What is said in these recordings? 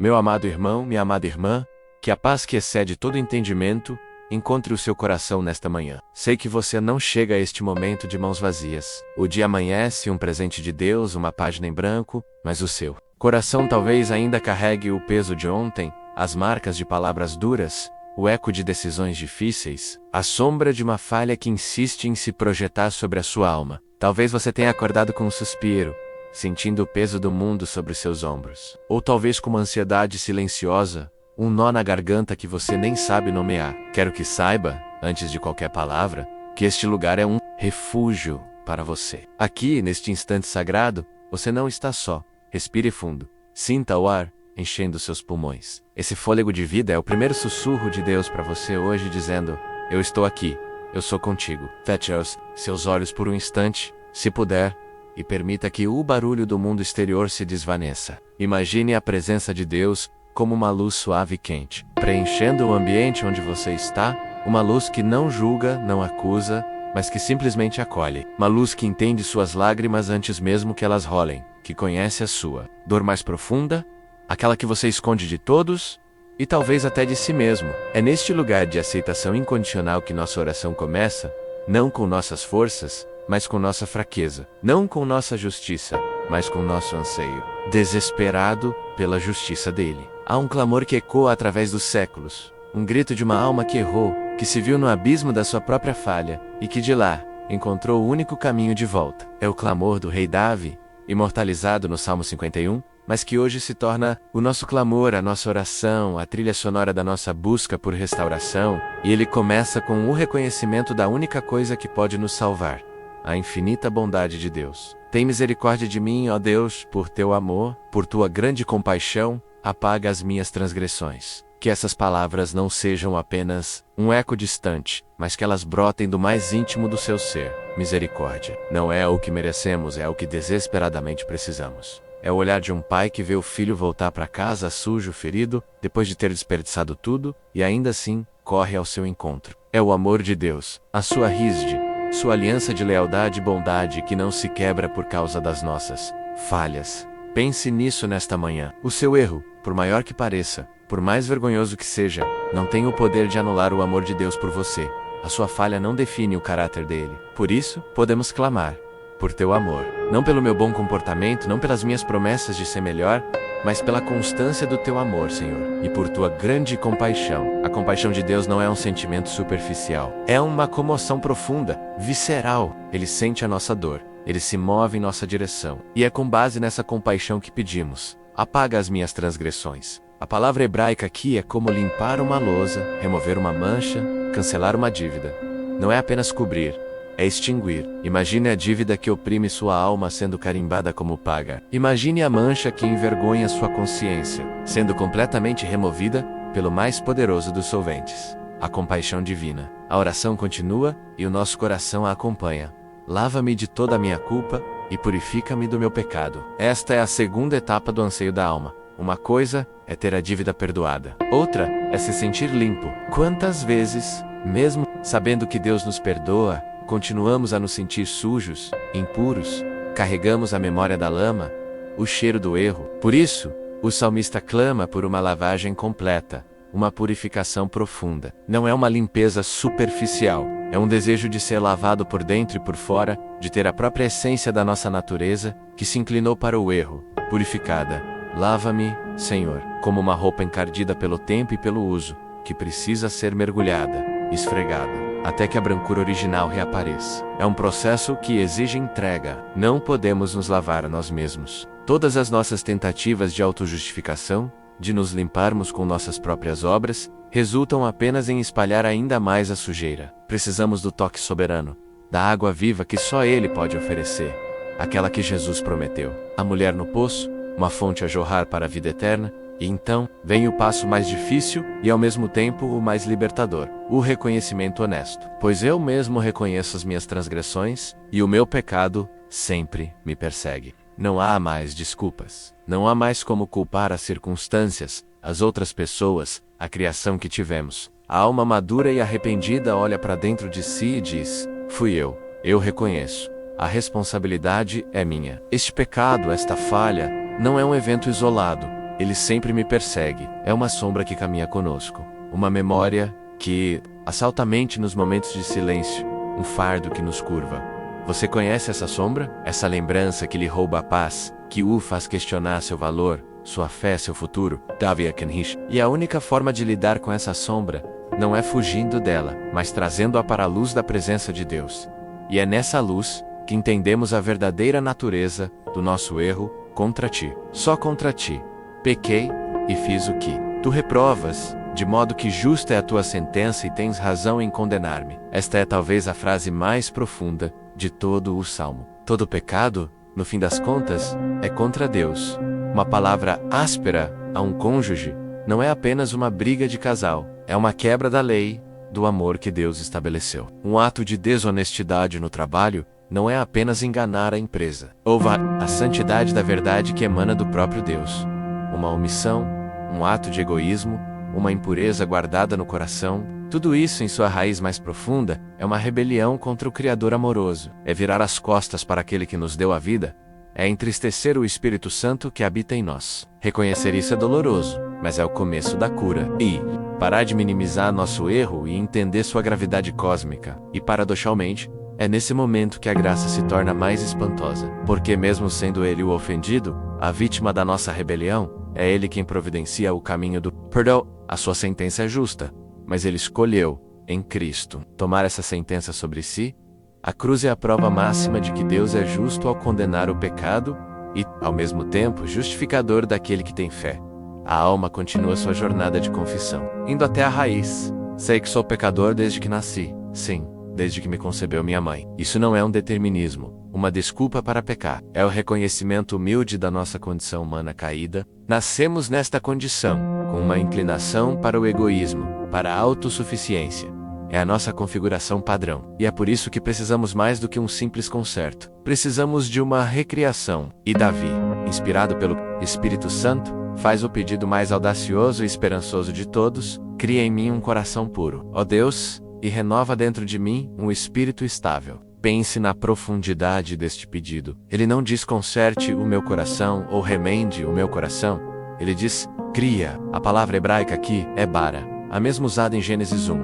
Meu amado irmão, minha amada irmã, que a paz que excede todo entendimento encontre o seu coração nesta manhã. Sei que você não chega a este momento de mãos vazias. O dia amanhece, um presente de Deus, uma página em branco, mas o seu coração talvez ainda carregue o peso de ontem, as marcas de palavras duras, o eco de decisões difíceis, a sombra de uma falha que insiste em se projetar sobre a sua alma. Talvez você tenha acordado com um suspiro, sentindo o peso do mundo sobre seus ombros. Ou talvez com uma ansiedade silenciosa, um nó na garganta que você nem sabe nomear. Quero que saiba, antes de qualquer palavra, que este lugar é um refúgio para você. Aqui, neste instante sagrado, você não está só. Respire fundo. Sinta o ar enchendo seus pulmões. Esse fôlego de vida é o primeiro sussurro de Deus para você hoje, dizendo: eu estou aqui, eu sou contigo. Feche seus olhos por um instante, se puder, e permita que o barulho do mundo exterior se desvaneça. Imagine a presença de Deus como uma luz suave e quente, preenchendo o ambiente onde você está, uma luz que não julga, não acusa, mas que simplesmente acolhe. Uma luz que entende suas lágrimas antes mesmo que elas rolem, que conhece a sua dor mais profunda, aquela que você esconde de todos e talvez até de si mesmo. É neste lugar de aceitação incondicional que nossa oração começa, não com nossas forças, mas com nossa fraqueza, não com nossa justiça, mas com nosso anseio, desesperado pela justiça dele. Há um clamor que ecoa através dos séculos, um grito de uma alma que errou, que se viu no abismo da sua própria falha, e que de lá encontrou o único caminho de volta. É o clamor do rei Davi, imortalizado no Salmo 51, mas que hoje se torna o nosso clamor, a nossa oração, a trilha sonora da nossa busca por restauração, e ele começa com o reconhecimento da única coisa que pode nos salvar: a infinita bondade de Deus. Tem misericórdia de mim, ó Deus, por teu amor, por tua grande compaixão, apaga as minhas transgressões. Que essas palavras não sejam apenas um eco distante, mas que elas brotem do mais íntimo do seu ser. Misericórdia. Não é o que merecemos, é o que desesperadamente precisamos. É o olhar de um pai que vê o filho voltar para casa sujo, ferido, depois de ter desperdiçado tudo, e ainda assim corre ao seu encontro. É o amor de Deus, a sua risde, sua aliança de lealdade e bondade que não se quebra por causa das nossas falhas. Pense nisso nesta manhã. O seu erro, por maior que pareça, por mais vergonhoso que seja, não tem o poder de anular o amor de Deus por você. A sua falha não define o caráter dele. Por isso, podemos clamar: por teu amor. Não pelo meu bom comportamento, não pelas minhas promessas de ser melhor, mas pela constância do teu amor, Senhor, e por tua grande compaixão. A compaixão de Deus não é um sentimento superficial. É uma comoção profunda, visceral. Ele sente a nossa dor. Ele se move em nossa direção. E é com base nessa compaixão que pedimos: apaga as minhas transgressões. A palavra hebraica aqui é como limpar uma lousa, remover uma mancha, cancelar uma dívida. Não é apenas cobrir, é extinguir. Imagine a dívida que oprime sua alma sendo carimbada como paga. Imagine a mancha que envergonha sua consciência, sendo completamente removida pelo mais poderoso dos solventes: a compaixão divina. A oração continua e o nosso coração a acompanha. Lava-me de toda a minha culpa e purifica-me do meu pecado. Esta é a segunda etapa do anseio da alma. Uma coisa é ter a dívida perdoada. Outra é se sentir limpo. Quantas vezes, mesmo sabendo que Deus nos perdoa, continuamos a nos sentir sujos, impuros, carregamos a memória da lama, o cheiro do erro. Por isso, o salmista clama por uma lavagem completa, uma purificação profunda. Não é uma limpeza superficial, é um desejo de ser lavado por dentro e por fora, de ter a própria essência da nossa natureza, que se inclinou para o erro, purificada. Lava-me, Senhor, como uma roupa encardida pelo tempo e pelo uso, que precisa ser mergulhada, esfregada, até que a brancura original reapareça. É um processo que exige entrega. Não podemos nos lavar a nós mesmos. Todas as nossas tentativas de autojustificação, de nos limparmos com nossas próprias obras, resultam apenas em espalhar ainda mais a sujeira. Precisamos do toque soberano, da água viva que só Ele pode oferecer, aquela que Jesus prometeu. A mulher no poço, uma fonte a jorrar para a vida eterna, e então vem o passo mais difícil e ao mesmo tempo o mais libertador: o reconhecimento honesto. Pois eu mesmo reconheço as minhas transgressões, e o meu pecado sempre me persegue. Não há mais desculpas. Não há mais como culpar as circunstâncias, as outras pessoas, a criação que tivemos. A alma madura e arrependida olha para dentro de si e diz: fui eu reconheço. A responsabilidade é minha. Este pecado, esta falha, não é um evento isolado, Ele sempre me persegue. É uma sombra que caminha conosco. Uma memória que assalta a mente nos momentos de silêncio. Um fardo que nos curva. Você conhece essa sombra? Essa lembrança que lhe rouba a paz, que o faz questionar seu valor, sua fé, seu futuro? Davi Akenhish. E a única forma de lidar com essa sombra não é fugindo dela, mas trazendo-a para a luz da presença de Deus. E é nessa luz que entendemos a verdadeira natureza do nosso erro contra ti. Só contra ti pequei e fiz o que tu reprovas, de modo que justa é a tua sentença e tens razão em condenar-me. Esta é talvez a frase mais profunda de todo o Salmo. Todo pecado, no fim das contas, é contra Deus. Uma palavra áspera a um cônjuge não é apenas uma briga de casal, é uma quebra da lei, do amor que Deus estabeleceu. Um ato de desonestidade no trabalho não é apenas enganar a empresa, ou a santidade da verdade que emana do próprio Deus. Uma omissão, um ato de egoísmo, uma impureza guardada no coração, tudo isso em sua raiz mais profunda é uma rebelião contra o Criador amoroso. É virar as costas para aquele que nos deu a vida, é entristecer o Espírito Santo que habita em nós. Reconhecer isso é doloroso, mas é o começo da cura. E parar de minimizar nosso erro e entender sua gravidade cósmica. E paradoxalmente, é nesse momento que a graça se torna mais espantosa. Porque mesmo sendo ele o ofendido, a vítima da nossa rebelião, é ele quem providencia o caminho do perdão. A sua sentença é justa, mas ele escolheu, em Cristo, tomar essa sentença sobre si. A cruz é a prova máxima de que Deus é justo ao condenar o pecado e, ao mesmo tempo, justificador daquele que tem fé. A alma continua sua jornada de confissão, indo até a raiz. Sei que sou pecador desde que nasci. Sim, desde que me concebeu minha mãe. Isso não é um determinismo, uma desculpa para pecar. É o reconhecimento humilde da nossa condição humana caída. Nascemos nesta condição, com uma inclinação para o egoísmo, para a autossuficiência. É a nossa configuração padrão. E é por isso que precisamos mais do que um simples conserto. Precisamos de uma recriação. E Davi, inspirado pelo Espírito Santo, faz o pedido mais audacioso e esperançoso de todos: cria em mim um coração puro, ó Deus, e renova dentro de mim um espírito estável. Pense na profundidade deste pedido. Ele não diz conserte o meu coração ou remende o meu coração. Ele diz cria. A palavra hebraica aqui é bara, a mesma usada em Gênesis 1.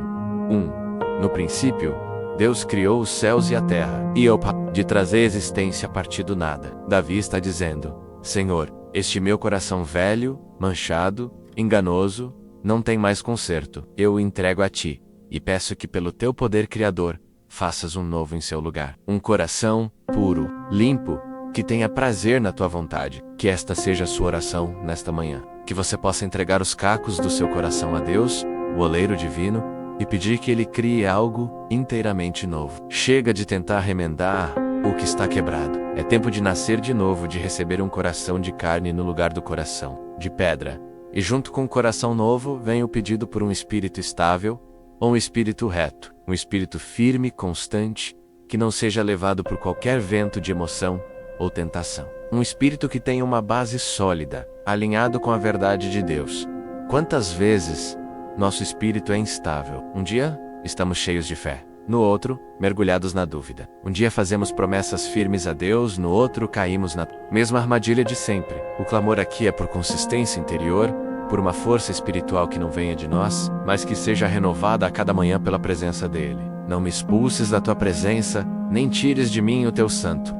No princípio, Deus criou os céus e a terra, e de trazer existência a partir do nada. Davi está dizendo: Senhor, este meu coração velho, manchado, enganoso, não tem mais conserto. Eu o entrego a ti, e peço que pelo teu poder criador, faças um novo em seu lugar. Um coração puro, limpo, que tenha prazer na tua vontade. Que esta seja a sua oração nesta manhã. Que você possa entregar os cacos do seu coração a Deus, o oleiro divino, e pedir que Ele crie algo inteiramente novo. Chega de tentar remendar o que está quebrado. É tempo de nascer de novo, de receber um coração de carne no lugar do coração de pedra. E junto com o coração novo, vem o pedido por um espírito estável, ou um espírito reto, um espírito firme, constante, que não seja levado por qualquer vento de emoção ou tentação. Um espírito que tenha uma base sólida, alinhado com a verdade de Deus. Quantas vezes nosso espírito é instável? Um dia, estamos cheios de fé. No outro, mergulhados na dúvida. Um dia fazemos promessas firmes a Deus, no outro caímos na mesma armadilha de sempre. O clamor aqui é por consistência interior, por uma força espiritual que não venha de nós, mas que seja renovada a cada manhã pela presença dEle. Não me expulses da tua presença, nem tires de mim o teu santo.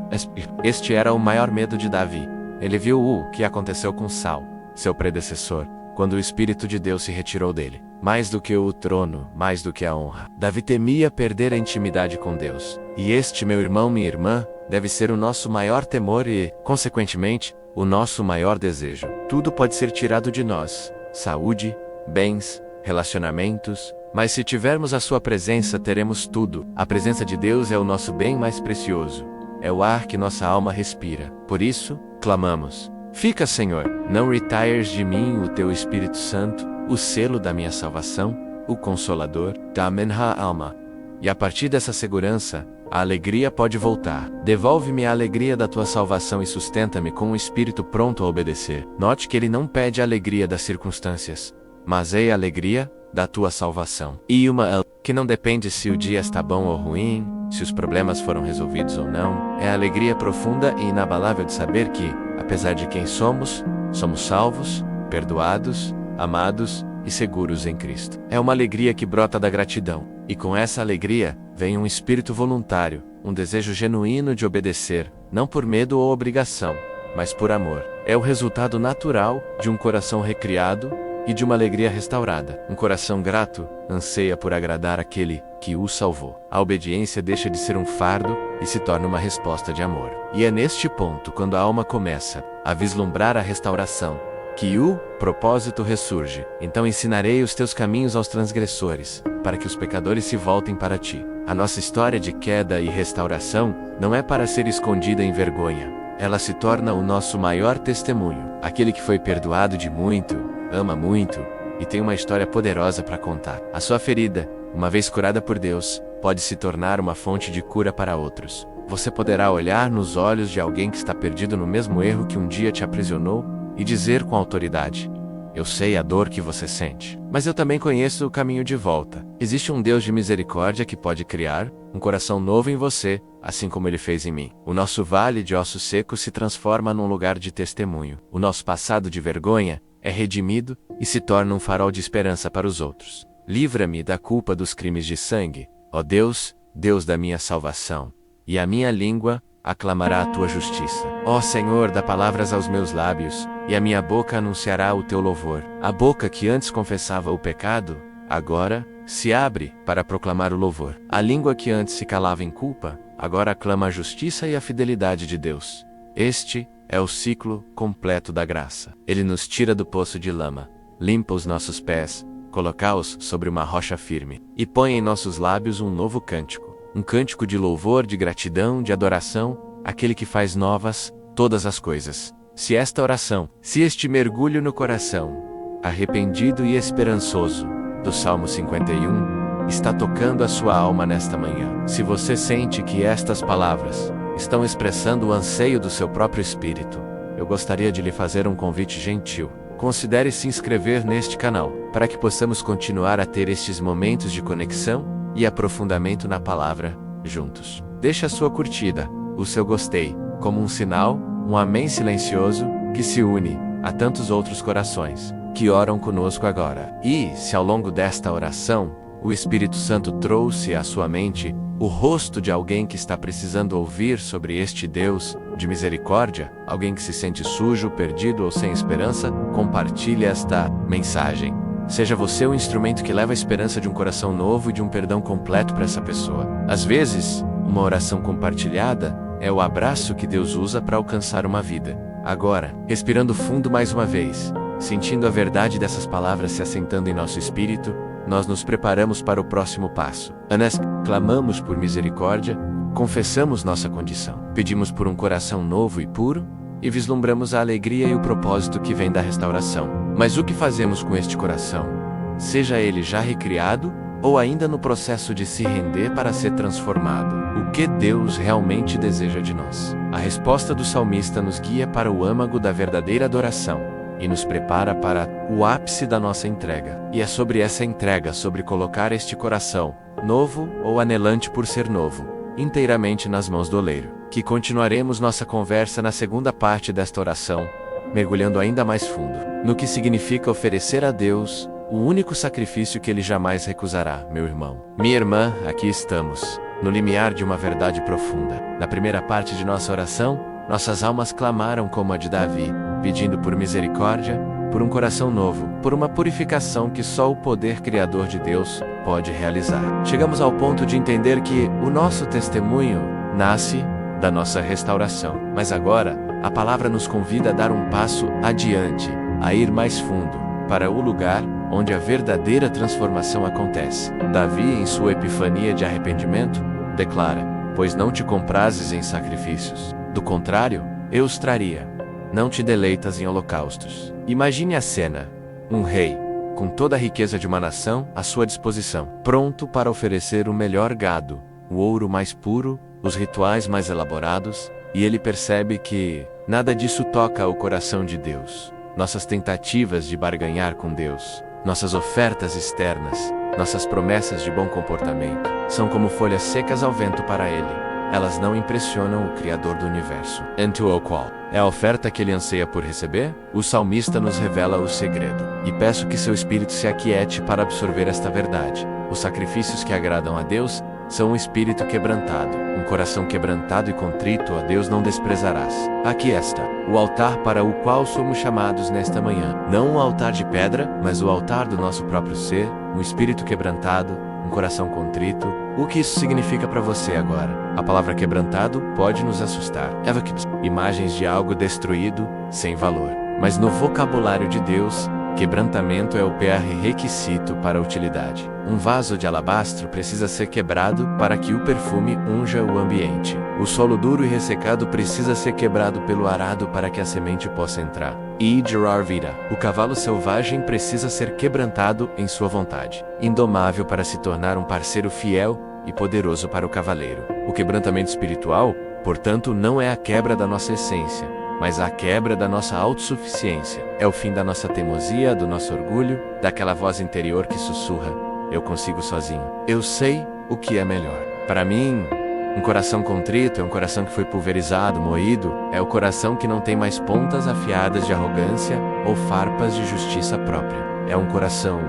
Este era o maior medo de Davi. Ele viu o que aconteceu com Saul, seu predecessor, quando o Espírito de Deus se retirou dele. Mais do que o trono, mais do que a honra. Davi temia perder a intimidade com Deus. E este, meu irmão, minha irmã, deve ser o nosso maior temor e, consequentemente, o nosso maior desejo. Tudo pode ser tirado de nós: saúde, bens, relacionamentos, mas se tivermos a sua presença, teremos tudo. A presença de Deus é o nosso bem mais precioso. É o ar que nossa alma respira. Por isso, clamamos: fica, Senhor, não retires de mim o teu Espírito Santo, o selo da minha salvação, o Consolador, da minha alma. E a partir dessa segurança, a alegria pode voltar. Devolve-me a alegria da tua salvação e sustenta-me com um espírito pronto a obedecer. Note que ele não pede a alegria das circunstâncias, mas é a alegria da tua salvação. E uma que não depende se o dia está bom ou ruim, se os problemas foram resolvidos ou não. É a alegria profunda e inabalável de saber que, apesar de quem somos, somos salvos, perdoados, amados e seguros em Cristo. É uma alegria que brota da gratidão, e com essa alegria vem um espírito voluntário, um desejo genuíno de obedecer, não por medo ou obrigação, mas por amor. É o resultado natural de um coração recriado e de uma alegria restaurada. Um coração grato anseia por agradar aquele que o salvou. A obediência deixa de ser um fardo e se torna uma resposta de amor. E é neste ponto, quando a alma começa a vislumbrar a restauração, que o propósito ressurge. Então ensinarei os teus caminhos aos transgressores, para que os pecadores se voltem para ti. A nossa história de queda e restauração não é para ser escondida em vergonha. Ela se torna o nosso maior testemunho. Aquele que foi perdoado de muito, ama muito e tem uma história poderosa para contar. A sua ferida, uma vez curada por Deus, pode se tornar uma fonte de cura para outros. Você poderá olhar nos olhos de alguém que está perdido no mesmo erro que um dia te aprisionou e dizer com autoridade: eu sei a dor que você sente, mas eu também conheço o caminho de volta. Existe um Deus de misericórdia que pode criar um coração novo em você, assim como Ele fez em mim. O nosso vale de ossos secos se transforma num lugar de testemunho. O nosso passado de vergonha é redimido e se torna um farol de esperança para os outros. Livra-me da culpa dos crimes de sangue, ó Deus, Deus da minha salvação, e a minha língua aclamará a tua justiça. Ó Senhor, dá palavras aos meus lábios, e a minha boca anunciará o teu louvor. A boca que antes confessava o pecado, agora se abre para proclamar o louvor. A língua que antes se calava em culpa, agora aclama a justiça e a fidelidade de Deus. Este é o ciclo completo da graça. Ele nos tira do poço de lama, limpa os nossos pés, coloca-os sobre uma rocha firme, e põe em nossos lábios um novo cântico. Um cântico de louvor, de gratidão, de adoração, aquele que faz novas todas as coisas. Se esta oração, se este mergulho no coração, arrependido e esperançoso, do Salmo 51, está tocando a sua alma nesta manhã. Se você sente que estas palavras estão expressando o anseio do seu próprio espírito, eu gostaria de lhe fazer um convite gentil. Considere se inscrever neste canal, para que possamos continuar a ter estes momentos de conexão e aprofundamento na palavra, juntos. Deixe a sua curtida, o seu gostei, como um sinal, um amém silencioso, que se une a tantos outros corações que oram conosco agora. E, se ao longo desta oração, o Espírito Santo trouxe à sua mente o rosto de alguém que está precisando ouvir sobre este Deus de misericórdia, alguém que se sente sujo, perdido ou sem esperança, compartilhe esta mensagem. Seja você o instrumento que leva a esperança de um coração novo e de um perdão completo para essa pessoa. Às vezes, uma oração compartilhada é o abraço que Deus usa para alcançar uma vida. Agora, respirando fundo mais uma vez, sentindo a verdade dessas palavras se assentando em nosso espírito, nós nos preparamos para o próximo passo. Nós clamamos por misericórdia, confessamos nossa condição, pedimos por um coração novo e puro, e vislumbramos a alegria e o propósito que vem da restauração. Mas o que fazemos com este coração? Seja ele já recriado, ou ainda no processo de se render para ser transformado. O que Deus realmente deseja de nós? A resposta do salmista nos guia para o âmago da verdadeira adoração e nos prepara para o ápice da nossa entrega. E é sobre essa entrega, sobre colocar este coração, novo ou anelante por ser novo, inteiramente nas mãos do oleiro, que continuaremos nossa conversa na segunda parte desta oração, mergulhando ainda mais fundo no que significa oferecer a Deus o único sacrifício que Ele jamais recusará, meu irmão. Minha irmã, aqui estamos, no limiar de uma verdade profunda. Na primeira parte de nossa oração, nossas almas clamaram como a de Davi, pedindo por misericórdia, por um coração novo, por uma purificação que só o poder criador de Deus pode realizar. Chegamos ao ponto de entender que o nosso testemunho nasce da nossa restauração. Mas agora, a palavra nos convida a dar um passo adiante, a ir mais fundo, para o lugar onde a verdadeira transformação acontece. Davi, em sua epifania de arrependimento, declara: pois não te comprases em sacrifícios, do contrário, eu os traria. Não te deleitas em holocaustos. Imagine a cena: um rei, com toda a riqueza de uma nação à sua disposição, pronto para oferecer o melhor gado, o ouro mais puro, os rituais mais elaborados, e ele percebe que nada disso toca ao coração de Deus. Nossas tentativas de barganhar com Deus, nossas ofertas externas, nossas promessas de bom comportamento, são como folhas secas ao vento para Ele. elas não impressionam o Criador do Universo. Into o qual é a oferta que ele anseia por receber? O salmista nos revela o segredo. E peço que seu espírito se aquiete para absorver esta verdade. Os sacrifícios que agradam a Deus são um espírito quebrantado. Um coração quebrantado e contrito a Deus não desprezarás. Aqui está o altar para o qual somos chamados nesta manhã. Não um altar de pedra, mas o altar do nosso próprio ser, um espírito quebrantado, um coração contrito. O que isso significa para você agora? A palavra quebrantado pode nos assustar. Imagens de algo destruído, sem valor. Mas no vocabulário de Deus, quebrantamento é o pré-requisito para a utilidade. Um vaso de alabastro precisa ser quebrado para que o perfume unja o ambiente. O solo duro e ressecado precisa ser quebrado pelo arado para que a semente possa entrar. E gerar vida. O cavalo selvagem precisa ser quebrantado em sua vontade, indomável para se tornar um parceiro fiel e poderoso para o cavaleiro. O quebrantamento espiritual, portanto, não é a quebra da nossa essência, mas a quebra da nossa autossuficiência. É o fim da nossa teimosia, do nosso orgulho, daquela voz interior que sussurra: eu consigo sozinho. Eu sei o que é melhor. Para mim, um coração contrito é um coração que foi pulverizado, moído, é o coração que não tem mais pontas afiadas de arrogância ou farpas de justiça própria. É um coração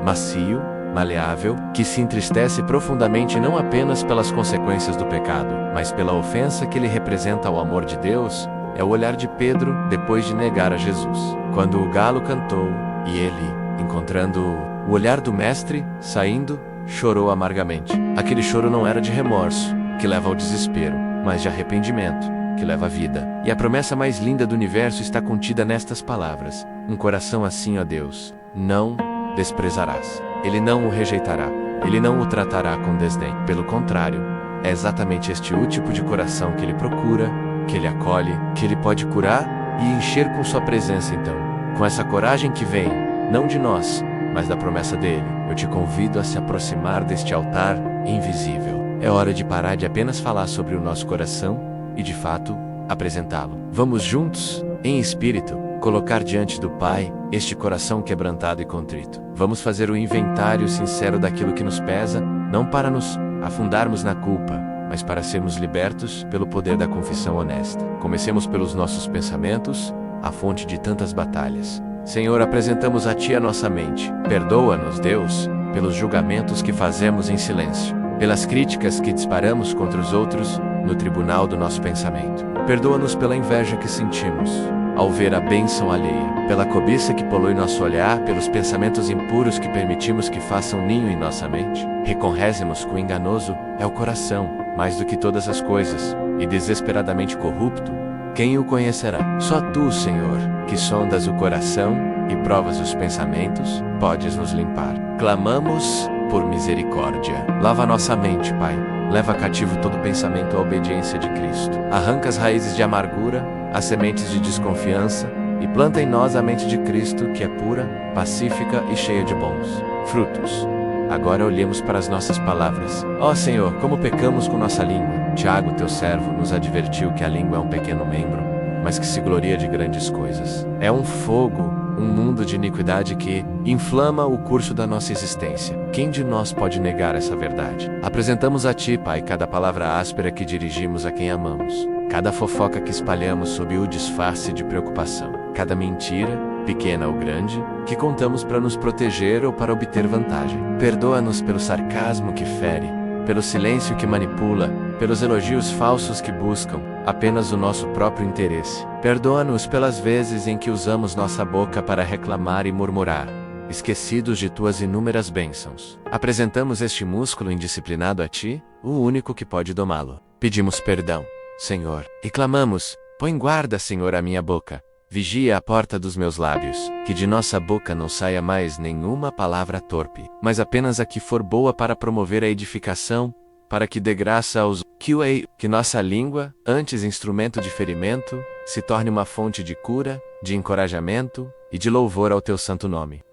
macio, maleável, que se entristece profundamente não apenas pelas consequências do pecado, mas pela ofensa que ele representa ao amor de Deus. É o olhar de Pedro depois de negar a Jesus. Quando o galo cantou, e ele, encontrando o olhar do mestre, saindo, chorou amargamente. Aquele choro não era de remorso, que leva ao desespero, mas de arrependimento, que leva à vida. E a promessa mais linda do universo está contida nestas palavras: um coração assim, ó Deus, não desprezarás. Ele não o rejeitará, ele não o tratará com desdém. Pelo contrário, é exatamente este o tipo de coração que ele procura, que ele acolhe, que ele pode curar e encher com sua presença. Então, com essa coragem que vem, não de nós, mas da promessa dele, eu te convido a se aproximar deste altar invisível. É hora de parar de apenas falar sobre o nosso coração e, de fato, apresentá-lo. Vamos juntos, em espírito, colocar diante do Pai este coração quebrantado e contrito. Vamos fazer o inventário sincero daquilo que nos pesa, não para nos afundarmos na culpa, mas para sermos libertos pelo poder da confissão honesta. Comecemos pelos nossos pensamentos, a fonte de tantas batalhas. Senhor, apresentamos a Ti a nossa mente. Perdoa-nos, Deus, pelos julgamentos que fazemos em silêncio, pelas críticas que disparamos contra os outros no tribunal do nosso pensamento. Perdoa-nos pela inveja que sentimos ao ver a bênção alheia, pela cobiça que polui nosso olhar, pelos pensamentos impuros que permitimos que façam ninho em nossa mente. Reconhecemos que o enganoso é o coração, mais do que todas as coisas, e desesperadamente corrupto, quem o conhecerá? Só Tu, Senhor, que sondas o coração e provas os pensamentos, podes nos limpar. Clamamos por misericórdia. Lava nossa mente, Pai. Leva cativo todo pensamento à obediência de Cristo. Arranca as raízes de amargura, as sementes de desconfiança, e planta em nós a mente de Cristo, que é pura, pacífica e cheia de bons frutos. Agora olhemos para as nossas palavras. Ó Senhor, como pecamos com nossa língua. Tiago, teu servo, nos advertiu que a língua é um pequeno membro, mas que se gloria de grandes coisas. É um fogo, um mundo de iniquidade que inflama o curso da nossa existência. Quem de nós pode negar essa verdade? Apresentamos a Ti, Pai, cada palavra áspera que dirigimos a quem amamos, cada fofoca que espalhamos sob o disfarce de preocupação, cada mentira, pequena ou grande, que contamos para nos proteger ou para obter vantagem. Perdoa-nos pelo sarcasmo que fere, pelo silêncio que manipula, pelos elogios falsos que buscam apenas o nosso próprio interesse. Perdoa-nos pelas vezes em que usamos nossa boca para reclamar e murmurar, esquecidos de Tuas inúmeras bênçãos. Apresentamos este músculo indisciplinado a Ti, o único que pode domá-lo. Pedimos perdão, Senhor, e clamamos: põe guarda, Senhor, a minha boca. Vigia a porta dos meus lábios, que de nossa boca não saia mais nenhuma palavra torpe, mas apenas a que for boa para promover a edificação, para que dê graça aos que nossa língua, antes instrumento de ferimento, se torne uma fonte de cura, de encorajamento e de louvor ao Teu santo nome.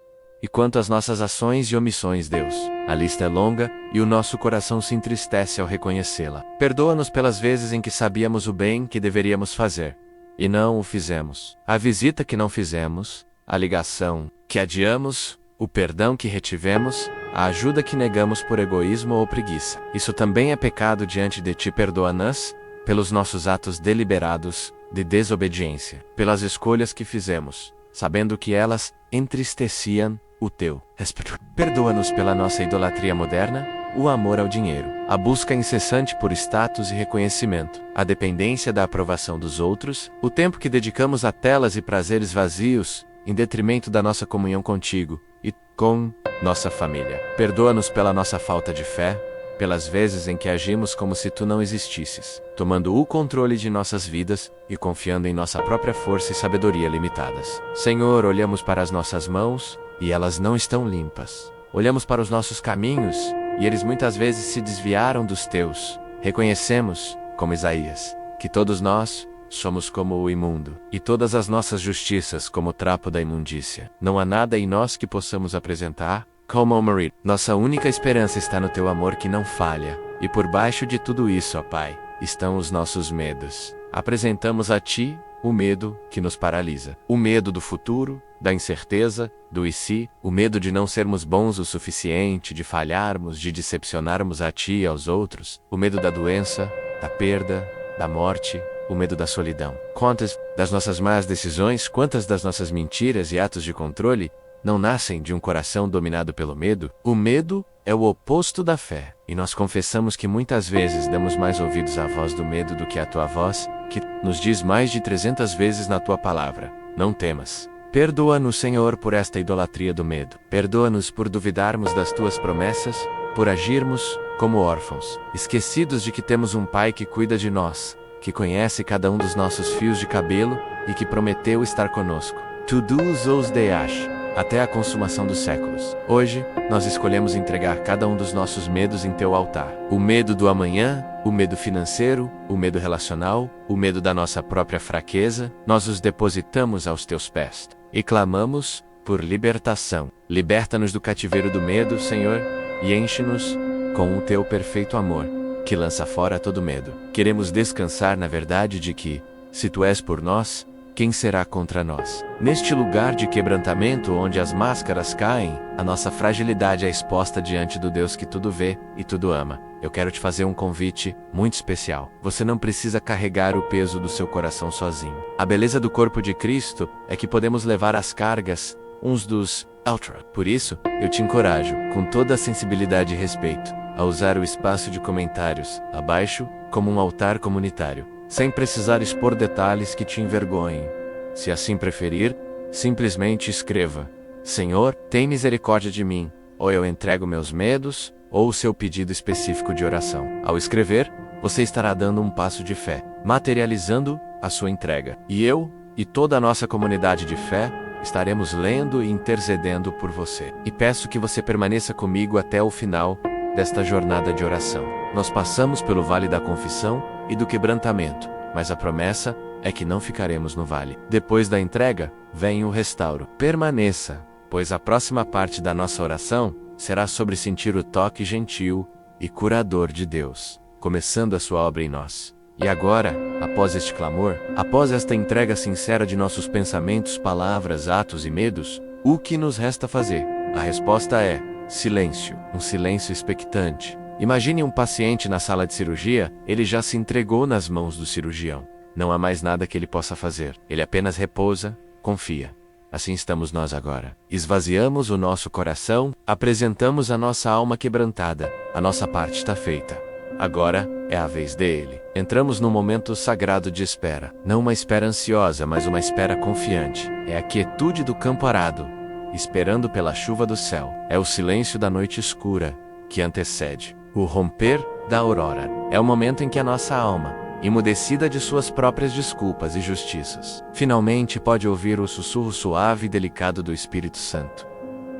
E quanto às nossas ações e omissões, Deus, a lista é longa e o nosso coração se entristece ao reconhecê-la. Perdoa-nos pelas vezes em que sabíamos o bem que deveríamos fazer e não o fizemos, a visita que não fizemos, a ligação que adiamos, o perdão que retivemos, a ajuda que negamos por egoísmo ou preguiça. Isso também é pecado diante de ti. Perdoa-nos pelos nossos atos deliberados de desobediência, pelas escolhas que fizemos, sabendo que elas entristeciam o teu respeito. Perdoa-nos pela nossa idolatria moderna, o amor ao dinheiro, a busca incessante por status e reconhecimento, a dependência da aprovação dos outros, o tempo que dedicamos a telas e prazeres vazios, em detrimento da nossa comunhão contigo e com nossa família. Perdoa-nos pela nossa falta de fé, pelas vezes em que agimos como se tu não existisses, tomando o controle de nossas vidas e confiando em nossa própria força e sabedoria limitadas. Senhor, olhamos para as nossas mãos e elas não estão limpas. Olhamos para os nossos caminhos e eles muitas vezes se desviaram dos teus. Reconhecemos, como Isaías, que todos nós somos como o imundo, e todas as nossas justiças como o trapo da imundícia. Não há nada em nós que possamos apresentar como o marido. Nossa única esperança está no teu amor que não falha, e por baixo de tudo isso, ó Pai, estão os nossos medos. Apresentamos a ti o medo que nos paralisa. O medo do futuro, da incerteza, do e se, o medo de não sermos bons o suficiente, de falharmos, de decepcionarmos a ti e aos outros, o medo da doença, da perda, da morte, o medo da solidão. Quantas das nossas más decisões, quantas das nossas mentiras e atos de controle não nascem de um coração dominado pelo medo? O medo é o oposto da fé, e nós confessamos que muitas vezes damos mais ouvidos à voz do medo do que à tua voz, que nos diz mais de 300 vezes na tua palavra: não temas. Perdoa-nos, Senhor, por esta idolatria do medo. Perdoa-nos por duvidarmos das tuas promessas, por agirmos como órfãos, esquecidos de que temos um Pai que cuida de nós, que conhece cada um dos nossos fios de cabelo e que prometeu estar conosco. Todos os dias, até a consumação dos séculos. Hoje, nós escolhemos entregar cada um dos nossos medos em teu altar. O medo do amanhã, o medo financeiro, o medo relacional, o medo da nossa própria fraqueza, nós os depositamos aos teus pés e clamamos por libertação. Liberta-nos do cativeiro do medo, Senhor, e enche-nos com o teu perfeito amor, que lança fora todo medo. Queremos descansar na verdade de que, se tu és por nós, quem será contra nós? Neste lugar de quebrantamento onde as máscaras caem, a nossa fragilidade é exposta diante do Deus que tudo vê e tudo ama. Eu quero te fazer um convite muito especial. Você não precisa carregar o peso do seu coração sozinho. A beleza do corpo de Cristo é que podemos levar as cargas uns dos outros. Por isso, eu te encorajo, com toda a sensibilidade e respeito, a usar o espaço de comentários abaixo como um altar comunitário, sem precisar expor detalhes que te envergonhem. Se assim preferir, simplesmente escreva: Senhor, tem misericórdia de mim, ou eu entrego meus medos, ou o seu pedido específico de oração. Ao escrever, você estará dando um passo de fé, materializando a sua entrega. E eu, e toda a nossa comunidade de fé, estaremos lendo e intercedendo por você. E peço que você permaneça comigo até o final desta jornada de oração. Nós passamos pelo vale da confissão e do quebrantamento, mas a promessa é que não ficaremos no vale. Depois da entrega, vem o restauro. Permaneça, pois a próxima parte da nossa oração será sobre sentir o toque gentil e curador de Deus, começando a sua obra em nós. E agora, após este clamor, após esta entrega sincera de nossos pensamentos, palavras, atos e medos, o que nos resta fazer? A resposta é silêncio, um silêncio expectante. Imagine um paciente na sala de cirurgia, ele já se entregou nas mãos do cirurgião. Não há mais nada que ele possa fazer. Ele apenas repousa, confia. Assim estamos nós agora. Esvaziamos o nosso coração, apresentamos a nossa alma quebrantada. A nossa parte está feita. Agora é a vez dele. Entramos num momento sagrado de espera. Não uma espera ansiosa, mas uma espera confiante. É a quietude do campo arado, esperando pela chuva do céu. É o silêncio da noite escura, que antecede o romper da aurora. É o momento em que a nossa alma, emudecida de suas próprias desculpas e justiças, finalmente pode ouvir o sussurro suave e delicado do Espírito Santo.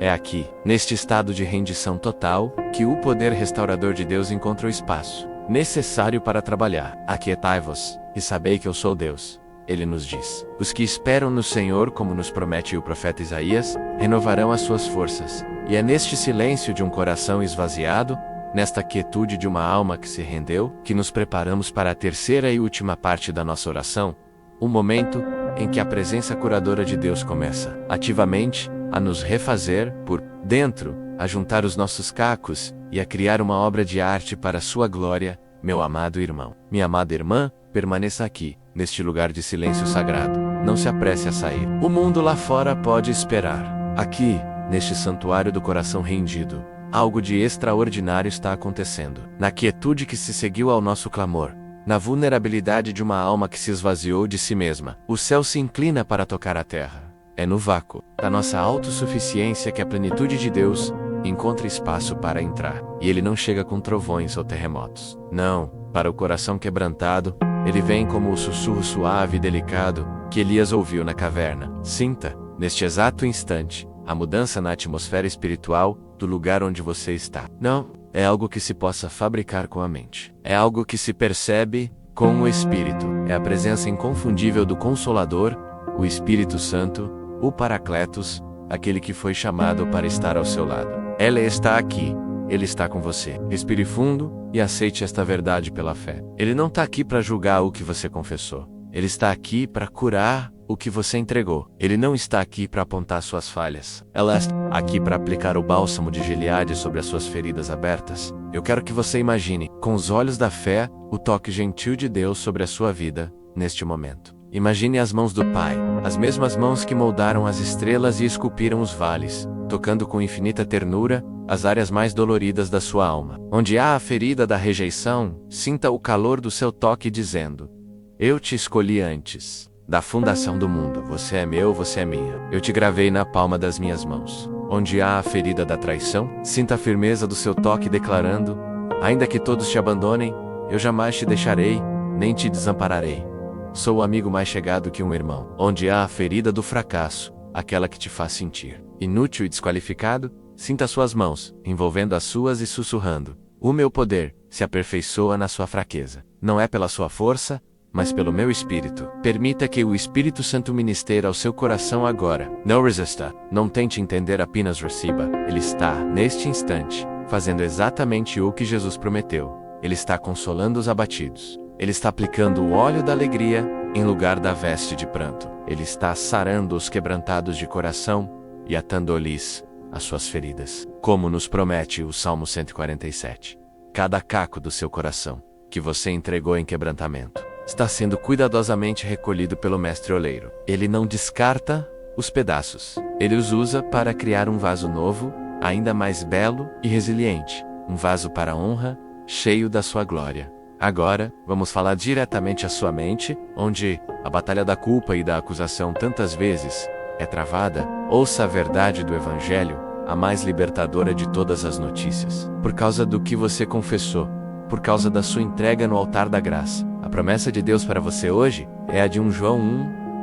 É aqui, neste estado de rendição total, que o poder restaurador de Deus encontra o espaço necessário para trabalhar. Aquietai-vos, e sabei que eu sou Deus. Ele nos diz: os que esperam no Senhor, como nos promete o profeta Isaías, renovarão as suas forças. E é neste silêncio de um coração esvaziado, nesta quietude de uma alma que se rendeu, que nos preparamos para a terceira e última parte da nossa oração, o momento em que a presença curadora de Deus começa, ativamente, a nos refazer, por dentro, a juntar os nossos cacos, e a criar uma obra de arte para a sua glória, meu amado irmão. Minha amada irmã, permaneça aqui, neste lugar de silêncio sagrado. Não se apresse a sair. O mundo lá fora pode esperar. Aqui, neste santuário do coração rendido, algo de extraordinário está acontecendo. Na quietude que se seguiu ao nosso clamor, na vulnerabilidade de uma alma que se esvaziou de si mesma, o céu se inclina para tocar a terra. É no vácuo da nossa autossuficiência que a plenitude de Deus encontra espaço para entrar. E ele não chega com trovões ou terremotos. Não, para o coração quebrantado, ele vem como o sussurro suave e delicado que Elias ouviu na caverna. Sinta, neste exato instante, a mudança na atmosfera espiritual do lugar onde você está. Não é algo que se possa fabricar com a mente. É algo que se percebe com o Espírito. É a presença inconfundível do Consolador, o Espírito Santo, o Paracletos, aquele que foi chamado para estar ao seu lado. Ela está aqui. Ele está com você. Respire fundo e aceite esta verdade pela fé. Ele não está aqui para julgar o que você confessou. Ele está aqui para curar o que você entregou. Ele não está aqui para apontar suas falhas. Ela está aqui para aplicar o bálsamo de Gileade sobre as suas feridas abertas. Eu quero que você imagine, com os olhos da fé, o toque gentil de Deus sobre a sua vida, neste momento. Imagine as mãos do Pai, as mesmas mãos que moldaram as estrelas e esculpiram os vales, tocando com infinita ternura as áreas mais doloridas da sua alma. Onde há a ferida da rejeição, sinta o calor do seu toque dizendo: eu te escolhi antes da fundação do mundo. Você é meu, você é minha. Eu te gravei na palma das minhas mãos. Onde há a ferida da traição, sinta a firmeza do seu toque declarando: ainda que todos te abandonem, eu jamais te deixarei, nem te desampararei. Sou o amigo mais chegado que um irmão. Onde há a ferida do fracasso, aquela que te faz sentir inútil e desqualificado, sinta suas mãos, envolvendo as suas e sussurrando: o meu poder se aperfeiçoa na sua fraqueza. Não é pela sua força, mas pelo meu Espírito. Permita que o Espírito Santo ministre ao seu coração agora. Não resista, não tente entender, apenas receba. Ele está, neste instante, fazendo exatamente o que Jesus prometeu. Ele está consolando os abatidos. Ele está aplicando o óleo da alegria em lugar da veste de pranto. Ele está sarando os quebrantados de coração e atando-lhes as suas feridas. Como nos promete o Salmo 147. Cada caco do seu coração, que você entregou em quebrantamento, está sendo cuidadosamente recolhido pelo mestre oleiro. Ele não descarta os pedaços. Ele os usa para criar um vaso novo, ainda mais belo e resiliente. Um vaso para a honra, cheio da sua glória. Agora, vamos falar diretamente à sua mente, onde a batalha da culpa e da acusação tantas vezes é travada. Ouça a verdade do Evangelho, a mais libertadora de todas as notícias. Por causa do que você confessou, por causa da sua entrega no altar da graça. A promessa de Deus para você hoje é a de 1 João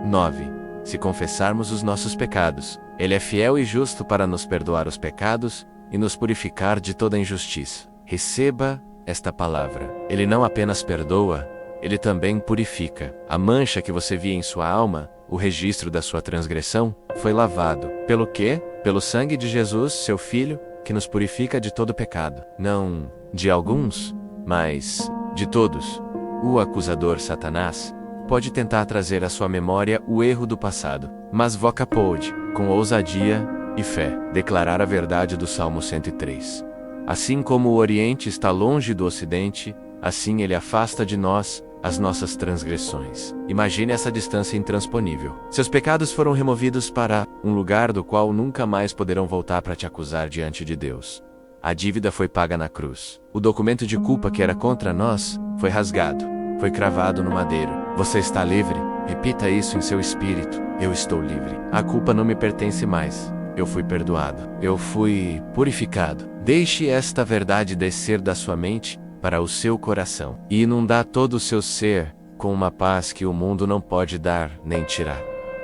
1:9. Se confessarmos os nossos pecados, Ele é fiel e justo para nos perdoar os pecados e nos purificar de toda injustiça. Receba esta palavra. Ele não apenas perdoa, Ele também purifica. A mancha que você via em sua alma, o registro da sua transgressão, foi lavado. Pelo quê? Pelo sangue de Jesus, seu Filho, que nos purifica de todo pecado. Não de alguns, mas de todos. O acusador Satanás pode tentar trazer à sua memória o erro do passado, mas Voca pôde, com ousadia e fé, declarar a verdade do Salmo 103. Assim como o Oriente está longe do Ocidente, assim ele afasta de nós as nossas transgressões. Imagine essa distância intransponível. Seus pecados foram removidos para um lugar do qual nunca mais poderão voltar para te acusar diante de Deus. A dívida foi paga na cruz. O documento de culpa que era contra nós foi rasgado, foi cravado no madeiro. Você está livre? Repita isso em seu espírito: eu estou livre. A culpa não me pertence mais. Eu fui perdoado. Eu fui purificado. Deixe esta verdade descer da sua mente para o seu coração e inundar todo o seu ser com uma paz que o mundo não pode dar nem tirar.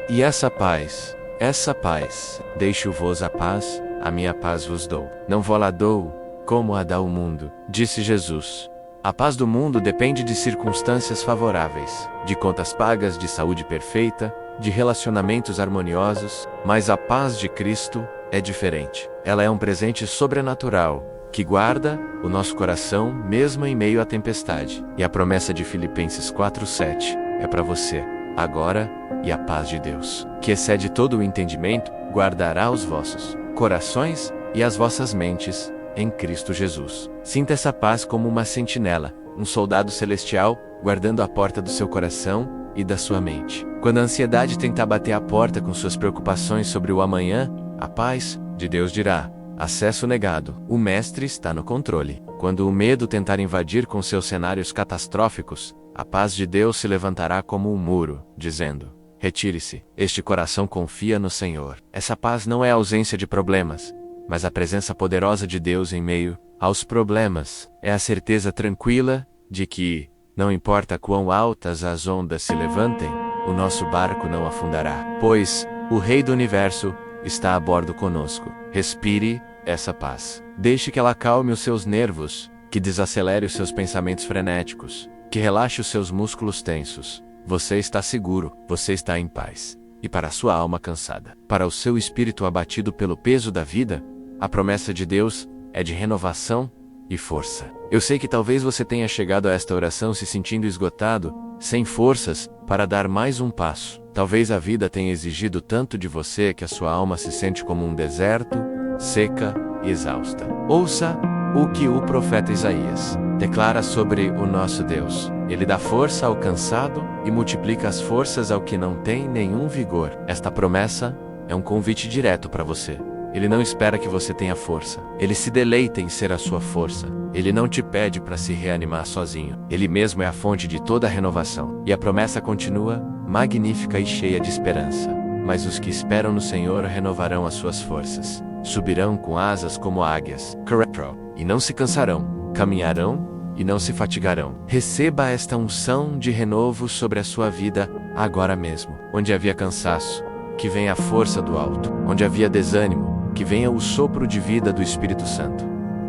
E essa paz, deixo-vos a paz, a minha paz vos dou. Não vou lá dou, como a dá o mundo, disse Jesus. A paz do mundo depende de circunstâncias favoráveis, de contas pagas, de saúde perfeita, de relacionamentos harmoniosos, mas a paz de Cristo é diferente. Ela é um presente sobrenatural, que guarda o nosso coração mesmo em meio à tempestade. E a promessa de Filipenses 4:7 é para você, agora, e a paz de Deus, que excede todo o entendimento, guardará os vossos corações e as vossas mentes em Cristo Jesus. Sinta essa paz como uma sentinela, um soldado celestial, guardando a porta do seu coração e da sua mente. Quando a ansiedade tentar bater a porta com suas preocupações sobre o amanhã, a paz de Deus dirá: acesso negado, o Mestre está no controle. Quando o medo tentar invadir com seus cenários catastróficos, a paz de Deus se levantará como um muro, dizendo: retire-se, este coração confia no Senhor. Essa paz não é a ausência de problemas, mas a presença poderosa de Deus em meio aos problemas. É a certeza tranquila de que, não importa quão altas as ondas se levantem, o nosso barco não afundará, pois o Rei do Universo está a bordo conosco. Respire essa paz. Deixe que ela acalme os seus nervos, que desacelere os seus pensamentos frenéticos, que relaxe os seus músculos tensos. Você está seguro, você está em paz. E para a sua alma cansada, para o seu espírito abatido pelo peso da vida, a promessa de Deus é de renovação e força. Eu sei que talvez você tenha chegado a esta oração se sentindo esgotado, sem forças, para dar mais um passo. Talvez a vida tenha exigido tanto de você que a sua alma se sente como um deserto, seca e exausta. Ouça o que o profeta Isaías declara sobre o nosso Deus. Ele dá força ao cansado e multiplica as forças ao que não tem nenhum vigor. Esta promessa é um convite direto para você. Ele não espera que você tenha força. Ele se deleita em ser a sua força. Ele não te pede para se reanimar sozinho. Ele mesmo é a fonte de toda a renovação. E a promessa continua, magnífica e cheia de esperança. Mas os que esperam no Senhor renovarão as suas forças. Subirão com asas como águias. E não se cansarão. Caminharão e não se fatigarão. Receba esta unção de renovo sobre a sua vida agora mesmo. Onde havia cansaço, que venha a força do alto. Onde havia desânimo, que venha o sopro de vida do Espírito Santo.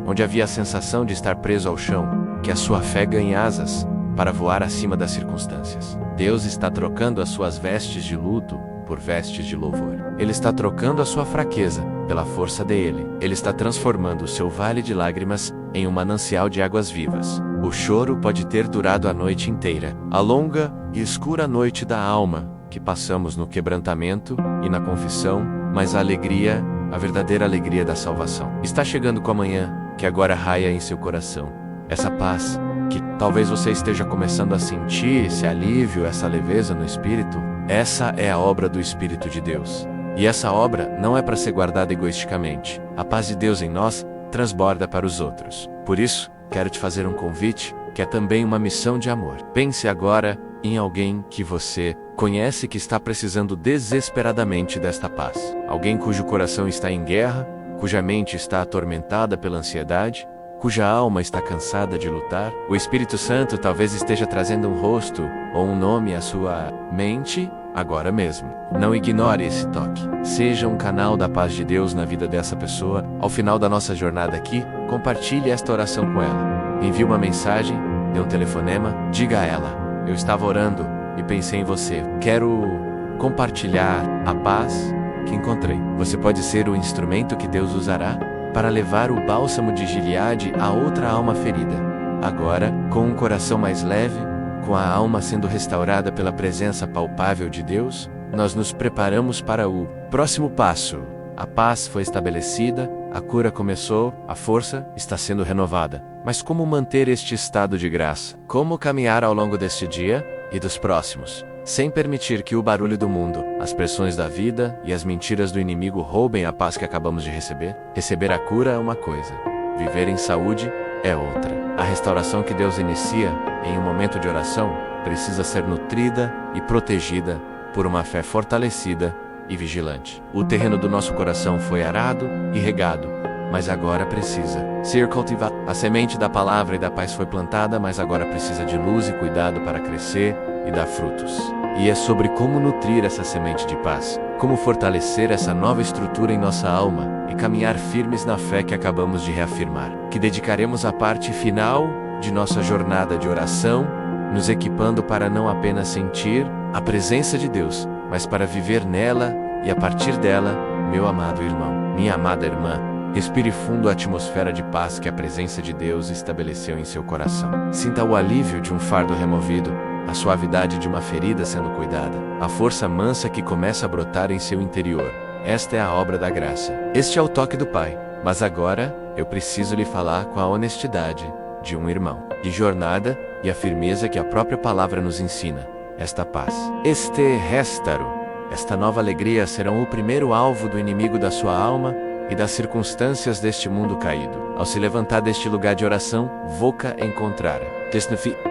Onde havia a sensação de estar preso ao chão, que a sua fé ganhe asas para voar acima das circunstâncias. Deus está trocando as suas vestes de luto por vestes de louvor. Ele está trocando a sua fraqueza pela força dele. Ele está transformando o seu vale de lágrimas em um manancial de águas vivas. O choro pode ter durado a noite inteira, a longa e escura noite da alma que passamos no quebrantamento e na confissão, mas a alegria, a verdadeira alegria da salvação, está chegando com a manhã, que agora raia em seu coração. Essa paz que talvez você esteja começando a sentir, esse alívio, essa leveza no espírito, essa é a obra do Espírito de Deus. E essa obra não é para ser guardada egoisticamente. A paz de Deus em nós transborda para os outros. Por isso, quero te fazer um convite, que é também uma missão de amor. Pense agora em alguém que você conhece que está precisando desesperadamente desta paz. Alguém cujo coração está em guerra, cuja mente está atormentada pela ansiedade, cuja alma está cansada de lutar. O Espírito Santo talvez esteja trazendo um rosto ou um nome à sua mente agora mesmo. Não ignore esse toque. Seja um canal da paz de Deus na vida dessa pessoa. Ao final da nossa jornada aqui, compartilhe esta oração com ela. Envie uma mensagem, dê um telefonema, diga a ela: eu estava orando e pensei em você. Quero compartilhar a paz que encontrei. Você pode ser o instrumento que Deus usará para levar o bálsamo de Gileade a outra alma ferida. Agora, com um coração mais leve, com a alma sendo restaurada pela presença palpável de Deus, nós nos preparamos para o próximo passo. A paz foi estabelecida, a cura começou, a força está sendo renovada. Mas como manter este estado de graça? Como caminhar ao longo deste dia e dos próximos, sem permitir que o barulho do mundo, as pressões da vida e as mentiras do inimigo roubem a paz que acabamos de receber? Receber a cura é uma coisa, viver em saúde é outra. A restauração que Deus inicia em um momento de oração precisa ser nutrida e protegida por uma fé fortalecida e vigilante. O terreno do nosso coração foi arado e regado, mas agora precisa ser cultivado. A semente da palavra e da paz foi plantada, mas agora precisa de luz e cuidado para crescer e dar frutos. E é sobre como nutrir essa semente de paz, como fortalecer essa nova estrutura em nossa alma e caminhar firmes na fé que acabamos de reafirmar, que dedicaremos a parte final de nossa jornada de oração, nos equipando para não apenas sentir a presença de Deus, mas para viver nela e a partir dela, meu amado irmão, minha amada irmã, respire fundo a atmosfera de paz que a presença de Deus estabeleceu em seu coração. Sinta o alívio de um fardo removido, a suavidade de uma ferida sendo cuidada, a força mansa que começa a brotar em seu interior. Esta é a obra da graça. Este é o toque do Pai. Mas agora, eu preciso lhe falar com a honestidade de um irmão, de jornada e a firmeza que a própria palavra nos ensina. Esta paz, este restaro, esta nova alegria serão o primeiro alvo do inimigo da sua alma e das circunstâncias deste mundo caído. Ao se levantar deste lugar de oração, voca encontrara.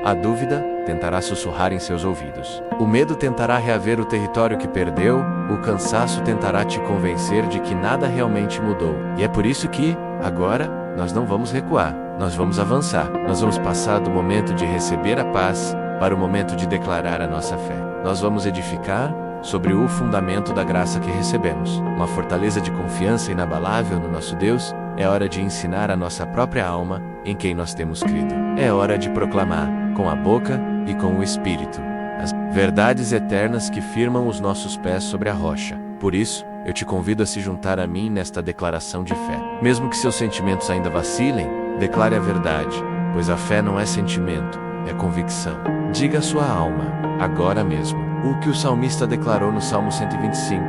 A dúvida tentará sussurrar em seus ouvidos. O medo tentará reaver o território que perdeu, o cansaço tentará te convencer de que nada realmente mudou. E é por isso que, agora, nós não vamos recuar, nós vamos avançar. Nós vamos passar do momento de receber a paz para o momento de declarar a nossa fé. Nós vamos edificar sobre o fundamento da graça que recebemos. Uma fortaleza de confiança inabalável no nosso Deus. É hora de ensinar a nossa própria alma em quem nós temos crido. É hora de proclamar, com a boca e com o Espírito, as verdades eternas que firmam os nossos pés sobre a rocha. Por isso, eu te convido a se juntar a mim nesta declaração de fé. Mesmo que seus sentimentos ainda vacilem, declare a verdade, pois a fé não é sentimento, é convicção. Diga à sua alma, agora mesmo, o que o salmista declarou no Salmo 125.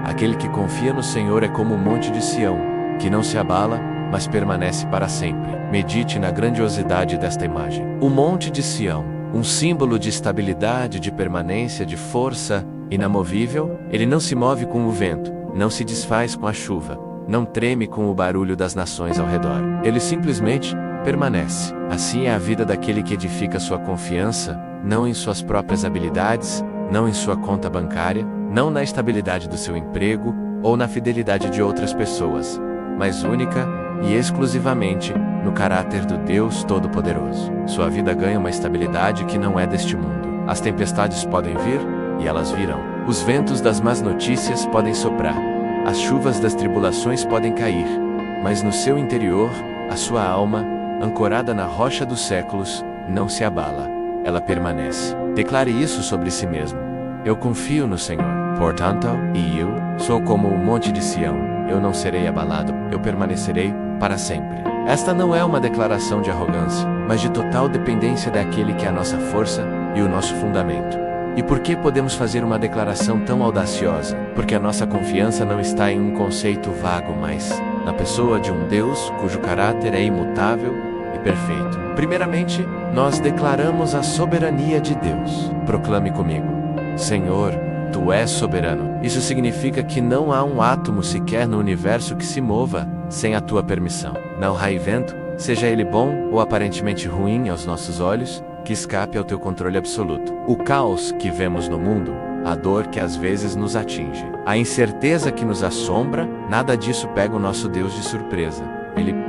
Aquele que confia no Senhor é como o monte de Sião, que não se abala, mas permanece para sempre. Medite na grandiosidade desta imagem. O monte de Sião, um símbolo de estabilidade, de permanência, de força inamovível, ele não se move com o vento, não se desfaz com a chuva, não treme com o barulho das nações ao redor. Ele simplesmente permanece. Assim é a vida daquele que edifica sua confiança, não em suas próprias habilidades, não em sua conta bancária, não na estabilidade do seu emprego ou na fidelidade de outras pessoas, mas única e exclusivamente no caráter do Deus Todo-Poderoso. Sua vida ganha uma estabilidade que não é deste mundo. As tempestades podem vir, e elas virão. Os ventos das más notícias podem soprar. As chuvas das tribulações podem cair. Mas no seu interior, a sua alma, ancorada na rocha dos séculos, não se abala. Ela permanece. Declare isso sobre si mesmo. Eu confio no Senhor. Portanto, e eu sou como o monte de Sião. Eu não serei abalado. Eu permanecerei para sempre. Esta não é uma declaração de arrogância, mas de total dependência daquele que é a nossa força e o nosso fundamento. E por que podemos fazer uma declaração tão audaciosa? Porque a nossa confiança não está em um conceito vago, mas na pessoa de um Deus cujo caráter é imutável e perfeito. Primeiramente, nós declaramos a soberania de Deus. Proclame comigo: Senhor, Tu és soberano. Isso significa que não há um átomo sequer no universo que se mova sem a Tua permissão. Não há evento, seja ele bom ou aparentemente ruim aos nossos olhos, que escape ao Teu controle absoluto. O caos que vemos no mundo, a dor que às vezes nos atinge, a incerteza que nos assombra, nada disso pega o nosso Deus de surpresa.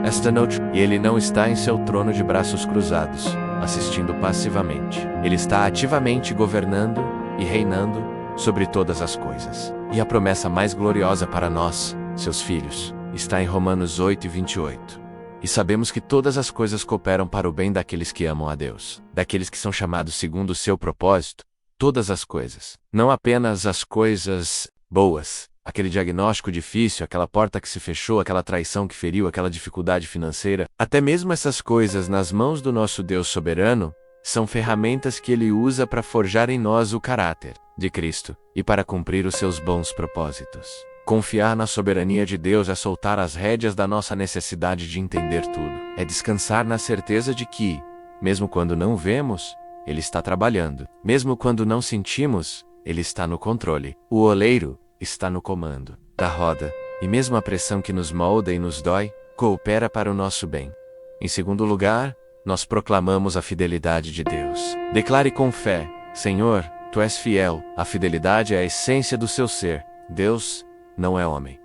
Esta noite, e Ele não está em seu trono de braços cruzados, assistindo passivamente. Ele está ativamente governando e reinando sobre todas as coisas. E a promessa mais gloriosa para nós, seus filhos, está em Romanos 8:28. E sabemos que todas as coisas cooperam para o bem daqueles que amam a Deus, daqueles que são chamados segundo o seu propósito, todas as coisas. Não apenas as coisas boas, aquele diagnóstico difícil, aquela porta que se fechou, aquela traição que feriu, aquela dificuldade financeira. Até mesmo essas coisas nas mãos do nosso Deus soberano são ferramentas que Ele usa para forjar em nós o caráter de Cristo e para cumprir os seus bons propósitos. Confiar na soberania de Deus é soltar as rédeas da nossa necessidade de entender tudo. É descansar na certeza de que, mesmo quando não vemos, Ele está trabalhando. Mesmo quando não sentimos, Ele está no controle. O oleiro está no comando da roda, e mesmo a pressão que nos molda e nos dói, coopera para o nosso bem. Em segundo lugar, nós proclamamos a fidelidade de Deus. Declare com fé: Senhor, Tu és fiel. A fidelidade é a essência do seu ser. Deus não é homem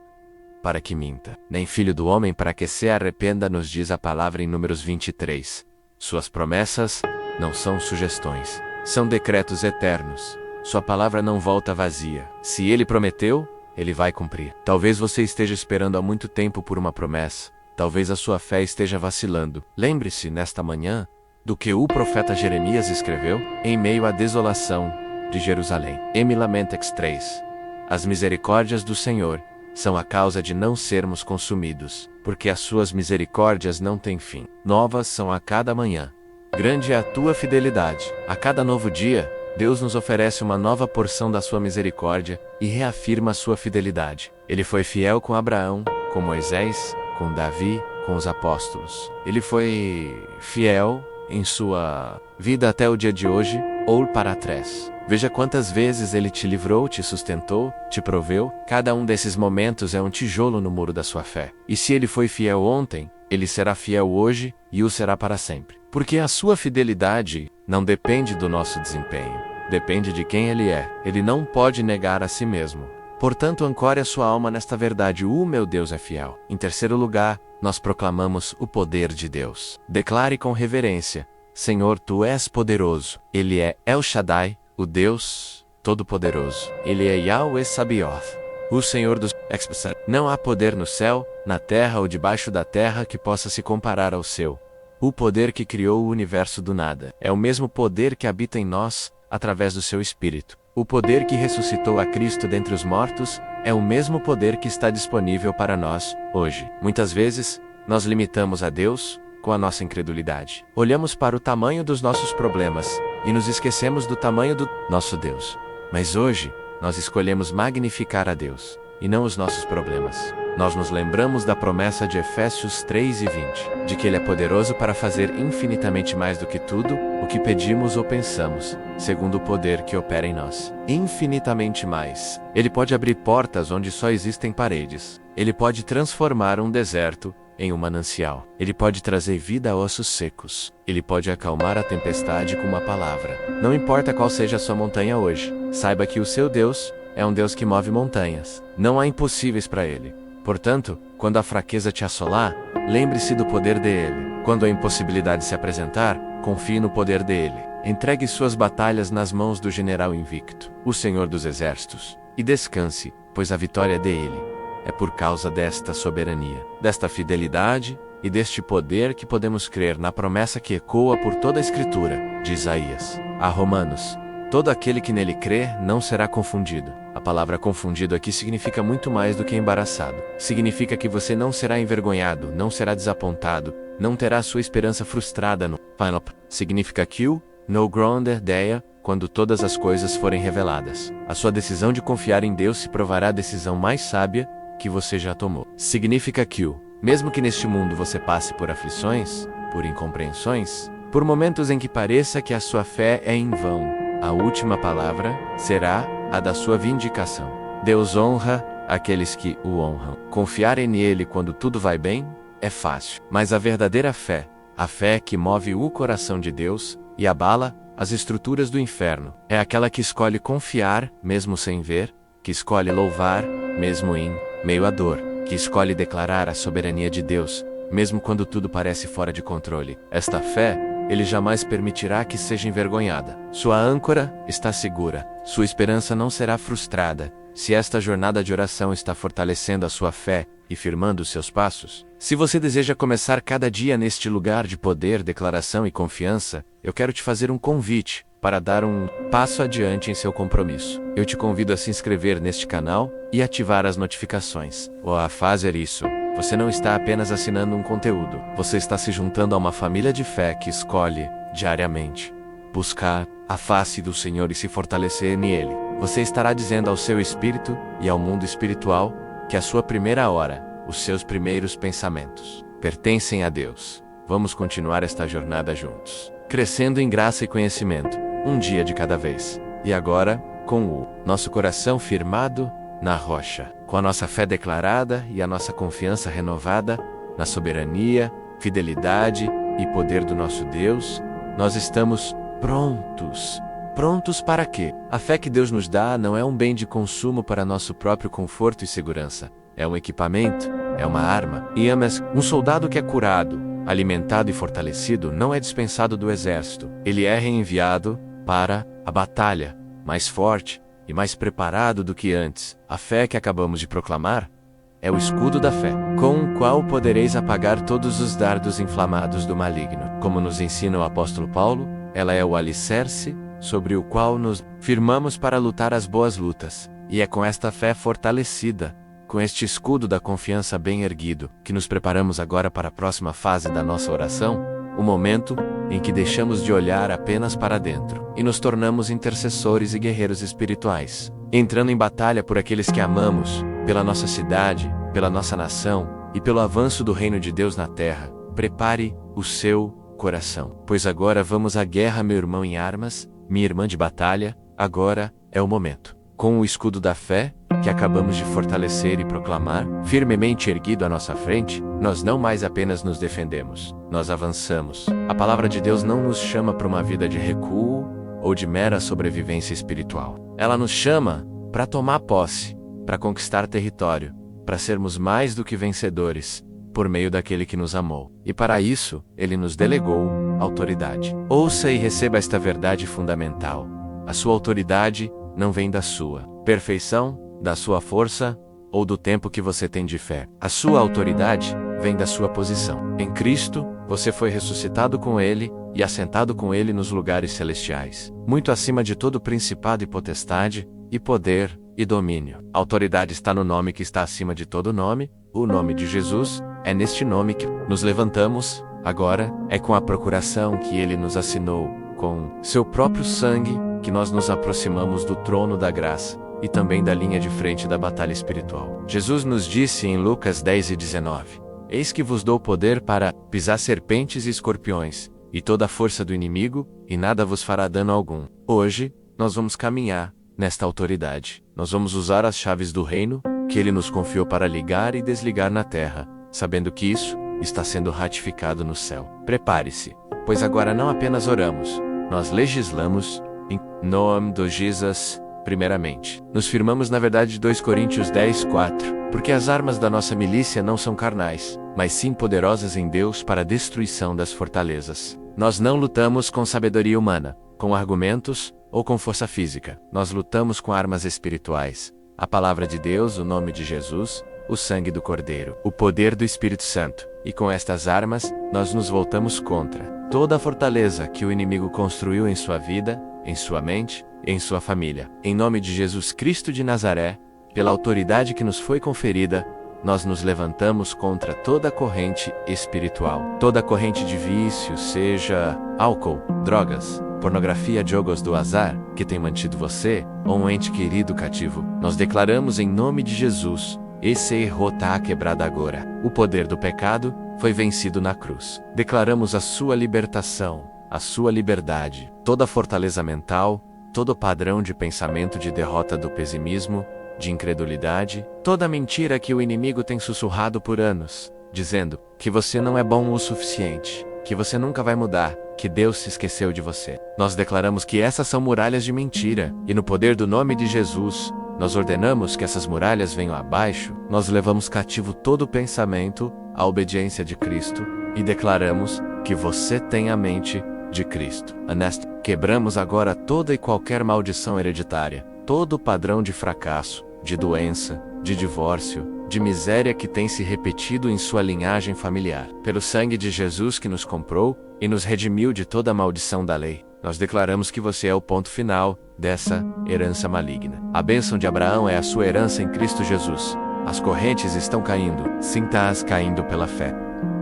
para que minta, nem filho do homem para que se arrependa, nos diz a palavra em Números 23. Suas promessas não são sugestões, são decretos eternos. Sua palavra não volta vazia. Se Ele prometeu, Ele vai cumprir. Talvez você esteja esperando há muito tempo por uma promessa. Talvez a sua fé esteja vacilando. Lembre-se, nesta manhã, do que o profeta Jeremias escreveu em meio à desolação de Jerusalém. Em Lamentex 3. As misericórdias do Senhor são a causa de não sermos consumidos, porque as suas misericórdias não têm fim. Novas são a cada manhã. Grande é a tua fidelidade. A cada novo dia, Deus nos oferece uma nova porção da sua misericórdia e reafirma a sua fidelidade. Ele foi fiel com Abraão, com Moisés, com Davi, com os apóstolos. Ele foi fiel em sua vida até o dia de hoje ou para trás. Veja quantas vezes Ele te livrou, te sustentou, te proveu. Cada um desses momentos é um tijolo no muro da sua fé. E se Ele foi fiel ontem, Ele será fiel hoje e o será para sempre. Porque a sua fidelidade não depende do nosso desempenho. Depende de quem Ele é. Ele não pode negar a si mesmo. Portanto, ancore a sua alma nesta verdade: o meu Deus é fiel. Em terceiro lugar, nós proclamamos o poder de Deus. Declare com reverência: Senhor, Tu és poderoso. Ele é El Shaddai, o Deus Todo-Poderoso. Ele é Yahweh Sabaoth, o Senhor dos Exércitos. Não há poder no céu, na terra ou debaixo da terra que possa se comparar ao seu. O poder que criou o universo do nada é o mesmo poder que habita em nós, através do seu Espírito. O poder que ressuscitou a Cristo dentre os mortos é o mesmo poder que está disponível para nós, hoje. Muitas vezes, nós limitamos a Deus com a nossa incredulidade. Olhamos para o tamanho dos nossos problemas e nos esquecemos do tamanho do nosso Deus. Mas hoje, nós escolhemos magnificar a Deus, e não os nossos problemas. Nós nos lembramos da promessa de Efésios 3:20, de que Ele é poderoso para fazer infinitamente mais do que tudo o que pedimos ou pensamos, segundo o poder que opera em nós. Infinitamente mais. Ele pode abrir portas onde só existem paredes. Ele pode transformar um deserto em um manancial. Ele pode trazer vida a ossos secos. Ele pode acalmar a tempestade com uma palavra. Não importa qual seja a sua montanha hoje, saiba que o seu Deus é um Deus que move montanhas. Não há impossíveis para Ele. Portanto, quando a fraqueza te assolar, lembre-se do poder dele. Quando a impossibilidade se apresentar, confie no poder dele. Entregue suas batalhas nas mãos do general invicto, o Senhor dos Exércitos, e descanse, pois a vitória é dele. É por causa desta soberania, desta fidelidade e deste poder que podemos crer na promessa que ecoa por toda a Escritura, de Isaías a Romanos: todo aquele que nele crê não será confundido. A palavra confundido aqui significa muito mais do que embaraçado. Significa que você não será envergonhado, não será desapontado, não terá sua esperança frustrada no final. Significa que o no grounded ideia, quando todas as coisas forem reveladas. A sua decisão de confiar em Deus se provará a decisão mais sábia que você já tomou. Significa que mesmo que neste mundo você passe por aflições, por incompreensões, por momentos em que pareça que a sua fé é em vão, a última palavra será a da sua vindicação. Deus honra aqueles que o honram. Confiar nele quando tudo vai bem é fácil. Mas a verdadeira fé, a fé que move o coração de Deus e abala as estruturas do inferno, é aquela que escolhe confiar, mesmo sem ver, que escolhe louvar, mesmo em meio à dor, que escolhe declarar a soberania de Deus, mesmo quando tudo parece fora de controle. Esta fé, Ele jamais permitirá que seja envergonhada. Sua âncora está segura. Sua esperança não será frustrada. Se esta jornada de oração está fortalecendo a sua fé e firmando os seus passos, se você deseja começar cada dia neste lugar de poder, declaração e confiança, eu quero te fazer um convite para dar um passo adiante em seu compromisso. Eu te convido a se inscrever neste canal e ativar as notificações. A fazer isso, você não está apenas assinando um conteúdo, você está se juntando a uma família de fé que escolhe, diariamente, buscar a face do Senhor e se fortalecer nele. Você estará dizendo ao seu espírito e ao mundo espiritual que a sua primeira hora, os seus primeiros pensamentos, pertencem a Deus. Vamos continuar esta jornada juntos, crescendo em graça e conhecimento, um dia de cada vez. E agora, com o nosso coração firmado na rocha, com a nossa fé declarada e a nossa confiança renovada na soberania, fidelidade e poder do nosso Deus, nós estamos prontos. Prontos para quê? A fé que Deus nos dá não é um bem de consumo para nosso próprio conforto e segurança. É um equipamento, é uma arma. E um soldado que é curado, alimentado e fortalecido não é dispensado do exército. Ele é reenviado para a batalha, mais forte e mais preparado do que antes. A fé que acabamos de proclamar é o escudo da fé, com o qual podereis apagar todos os dardos inflamados do maligno. Como nos ensina o apóstolo Paulo, ela é o alicerce sobre o qual nos firmamos para lutar as boas lutas. E é com esta fé fortalecida, com este escudo da confiança bem erguido, que nos preparamos agora para a próxima fase da nossa oração, o momento em que deixamos de olhar apenas para dentro e nos tornamos intercessores e guerreiros espirituais, entrando em batalha por aqueles que amamos, pela nossa cidade, pela nossa nação e pelo avanço do reino de Deus na terra. Prepare o seu coração, pois agora vamos à guerra, meu irmão em armas, minha irmã de batalha. Agora é o momento. Com o escudo da fé, que acabamos de fortalecer e proclamar, firmemente erguido à nossa frente, nós não mais apenas nos defendemos, nós avançamos. A palavra de Deus não nos chama para uma vida de recuo ou de mera sobrevivência espiritual. Ela nos chama para tomar posse, para conquistar território, para sermos mais do que vencedores, por meio daquele que nos amou. E para isso, ele nos delegou autoridade. Ouça e receba esta verdade fundamental. A sua autoridade não vem da sua perfeição, da sua força ou do tempo que você tem de fé. A sua autoridade vem da sua posição. Em Cristo, você foi ressuscitado com Ele e assentado com Ele nos lugares celestiais, muito acima de todo principado e potestade, e poder e domínio. A autoridade está no nome que está acima de todo nome, o nome de Jesus. É neste nome que nos levantamos. Agora, é com a procuração que Ele nos assinou, com seu próprio sangue, que nós nos aproximamos do trono da graça e também da linha de frente da batalha espiritual. Jesus nos disse em Lucas 10:19: Eis que vos dou poder para pisar serpentes e escorpiões, e toda a força do inimigo, e nada vos fará dano algum. Hoje, nós vamos caminhar nesta autoridade. Nós vamos usar as chaves do reino, que Ele nos confiou para ligar e desligar na terra, sabendo que isso está sendo ratificado no céu. Prepare-se, pois agora não apenas oramos, nós legislamos em nome de Jesus. Primeiramente, nos firmamos na verdade de 2 Coríntios 10:4, porque as armas da nossa milícia não são carnais, mas sim poderosas em Deus para a destruição das fortalezas. Nós não lutamos com sabedoria humana, com argumentos ou com força física. Nós lutamos com armas espirituais. A palavra de Deus, o nome de Jesus, o sangue do Cordeiro, o poder do Espírito Santo. E com estas armas, nós nos voltamos contra toda a fortaleza que o inimigo construiu em sua vida, em sua mente, em sua família. Em nome de Jesus Cristo de Nazaré, pela autoridade que nos foi conferida, nós nos levantamos contra toda corrente espiritual, toda corrente de vício, seja álcool, drogas, pornografia, jogos do azar, que tem mantido você, ou um ente querido cativo. Nós declaramos em nome de Jesus, esse erro está quebrado agora. O poder do pecado foi vencido na cruz. Declaramos a sua libertação, a sua liberdade, toda fortaleza mental, todo padrão de pensamento de derrota do pessimismo, de incredulidade, toda mentira que o inimigo tem sussurrado por anos, dizendo que você não é bom o suficiente, que você nunca vai mudar, que Deus se esqueceu de você. Nós declaramos que essas são muralhas de mentira, e no poder do nome de Jesus, nós ordenamos que essas muralhas venham abaixo. Nós levamos cativo todo pensamento à obediência de Cristo, e declaramos que você tem a mente de Cristo. Nesta, quebramos agora toda e qualquer maldição hereditária, todo padrão de fracasso, de doença, de divórcio, de miséria que tem se repetido em sua linhagem familiar. Pelo sangue de Jesus que nos comprou e nos redimiu de toda a maldição da lei, nós declaramos que você é o ponto final dessa herança maligna. A bênção de Abraão é a sua herança em Cristo Jesus. As correntes estão caindo, sinta-as caindo pela fé.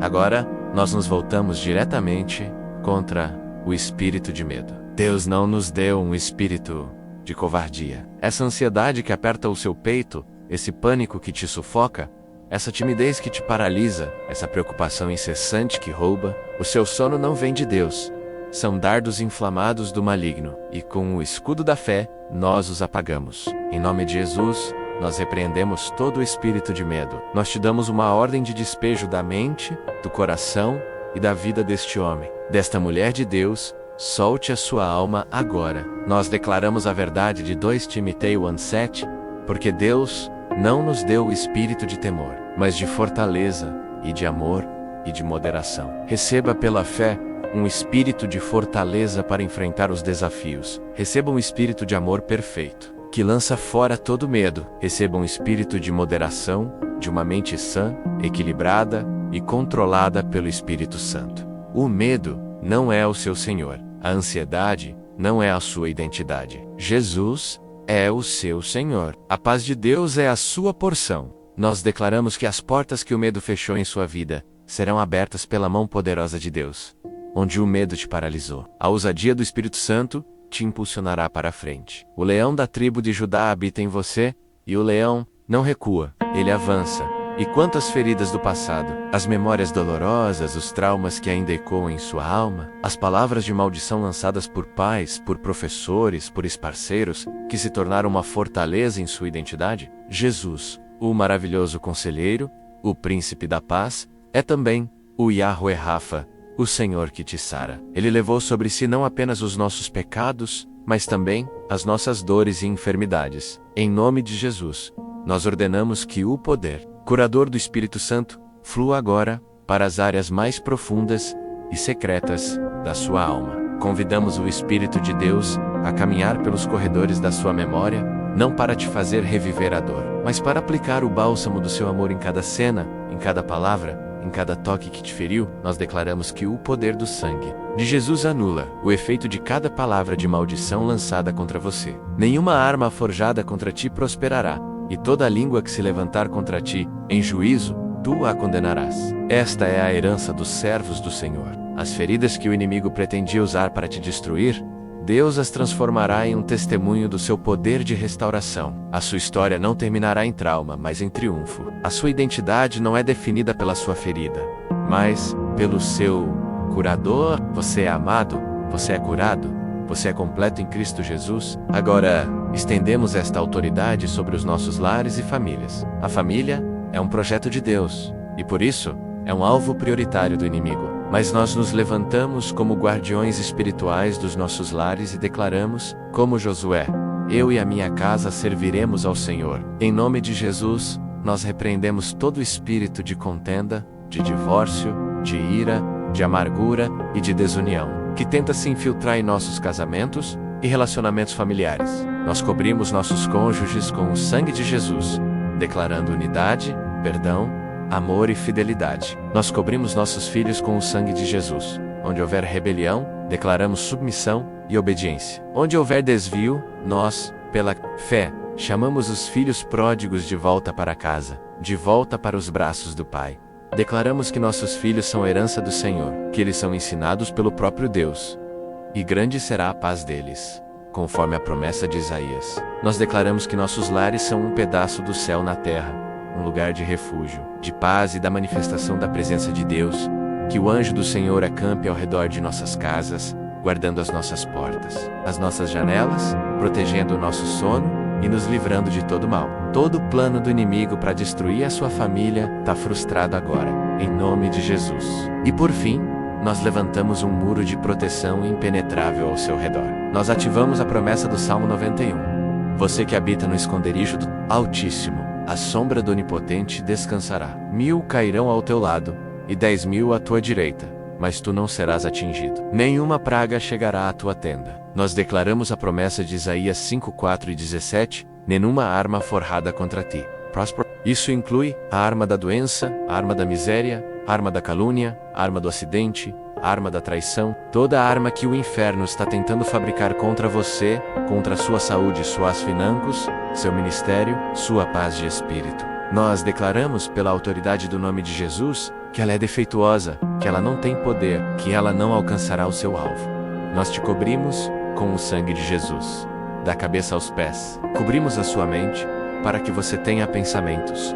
Agora, nós nos voltamos diretamente contra o espírito de medo. Deus não nos deu um espírito de covardia. Essa ansiedade que aperta o seu peito, esse pânico que te sufoca, essa timidez que te paralisa, essa preocupação incessante que rouba, o seu sono não vem de Deus. São dardos inflamados do maligno, e com o escudo da fé, nós os apagamos. Em nome de Jesus, nós repreendemos todo o espírito de medo. Nós te damos uma ordem de despejo da mente, do coração e da vida deste homem, desta mulher de Deus. Solte a sua alma agora. Nós declaramos a verdade de 2 Timóteo 1:7, porque Deus não nos deu o espírito de temor, mas de fortaleza, e de amor, e de moderação. Receba pela fé um espírito de fortaleza para enfrentar os desafios. Receba um espírito de amor perfeito, que lança fora todo medo. Receba um espírito de moderação, de uma mente sã, equilibrada e controlada pelo Espírito Santo. O medo não é o seu Senhor. A ansiedade não é a sua identidade. Jesus é o seu Senhor. A paz de Deus é a sua porção. Nós declaramos que as portas que o medo fechou em sua vida serão abertas pela mão poderosa de Deus. onde o medo te paralisou. A ousadia do Espírito Santo te impulsionará para a frente. O leão da tribo de Judá habita em você, e o leão não recua, ele avança. E quantas feridas do passado, as memórias dolorosas, os traumas que ainda ecoam em sua alma, as palavras de maldição lançadas por pais, por professores, por ex-parceiros, que se tornaram uma fortaleza em sua identidade? Jesus, o maravilhoso conselheiro, o príncipe da paz, é também o Yahweh Rafa, o Senhor que te sara. Ele levou sobre si não apenas os nossos pecados, mas também as nossas dores e enfermidades. Em nome de Jesus, nós ordenamos que o poder curador do Espírito Santo flua agora para as áreas mais profundas e secretas da sua alma. Convidamos o Espírito de Deus a caminhar pelos corredores da sua memória, não para te fazer reviver a dor, mas para aplicar o bálsamo do seu amor em cada cena, em cada palavra, em cada toque que te feriu. Nós declaramos que o poder do sangue de Jesus anula o efeito de cada palavra de maldição lançada contra você. Nenhuma arma forjada contra ti prosperará, e toda língua que se levantar contra ti, em juízo, tu a condenarás. Esta é a herança dos servos do Senhor. As feridas que o inimigo pretendia usar para te destruir, Deus as transformará em um testemunho do seu poder de restauração. A sua história não terminará em trauma, mas em triunfo. A sua identidade não é definida pela sua ferida, mas pelo seu curador. Você é amado, você é curado, você é completo em Cristo Jesus. Agora, estendemos esta autoridade sobre os nossos lares e famílias. A família é um projeto de Deus, e por isso, é um alvo prioritário do inimigo. Mas nós nos levantamos como guardiões espirituais dos nossos lares e declaramos, como Josué: eu e a minha casa serviremos ao Senhor. Em nome de Jesus, nós repreendemos todo espírito de contenda, de divórcio, de ira, de amargura e de desunião, que tenta se infiltrar em nossos casamentos e relacionamentos familiares. Nós cobrimos nossos cônjuges com o sangue de Jesus, declarando unidade, perdão, amor e fidelidade. Nós cobrimos nossos filhos com o sangue de Jesus. Onde houver rebelião, declaramos submissão e obediência. Onde houver desvio, nós, pela fé, chamamos os filhos pródigos de volta para casa, de volta para os braços do Pai. Declaramos que nossos filhos são herança do Senhor, que eles são ensinados pelo próprio Deus, e grande será a paz deles, conforme a promessa de Isaías. Nós declaramos que nossos lares são um pedaço do céu na terra, um lugar de refúgio, de paz e da manifestação da presença de Deus, que o anjo do Senhor acampe ao redor de nossas casas, guardando as nossas portas, as nossas janelas, protegendo o nosso sono e nos livrando de todo mal. Todo plano do inimigo para destruir a sua família está frustrado agora, em nome de Jesus. E por fim, nós levantamos um muro de proteção impenetrável ao seu redor. Nós ativamos a promessa do Salmo 91. Você que habita no esconderijo do Altíssimo, a sombra do Onipotente descansará. 1000 cairão ao teu lado, e 10.000 à tua direita, mas tu não serás atingido. Nenhuma praga chegará à tua tenda. Nós declaramos a promessa de Isaías 5:4 e 17, nenhuma arma forrada contra ti próspera. Isso inclui a arma da doença, a arma da miséria, a arma da calúnia, a arma do acidente, a arma da traição, toda a arma que o inferno está tentando fabricar contra você, contra a sua saúde, suas finanças, seu ministério, sua paz de espírito. Nós declaramos pela autoridade do nome de Jesus, que ela é defeituosa, que ela não tem poder, que ela não alcançará o seu alvo. Nós te cobrimos com o sangue de Jesus, da cabeça aos pés. Cobrimos a sua mente, para que você tenha pensamentos.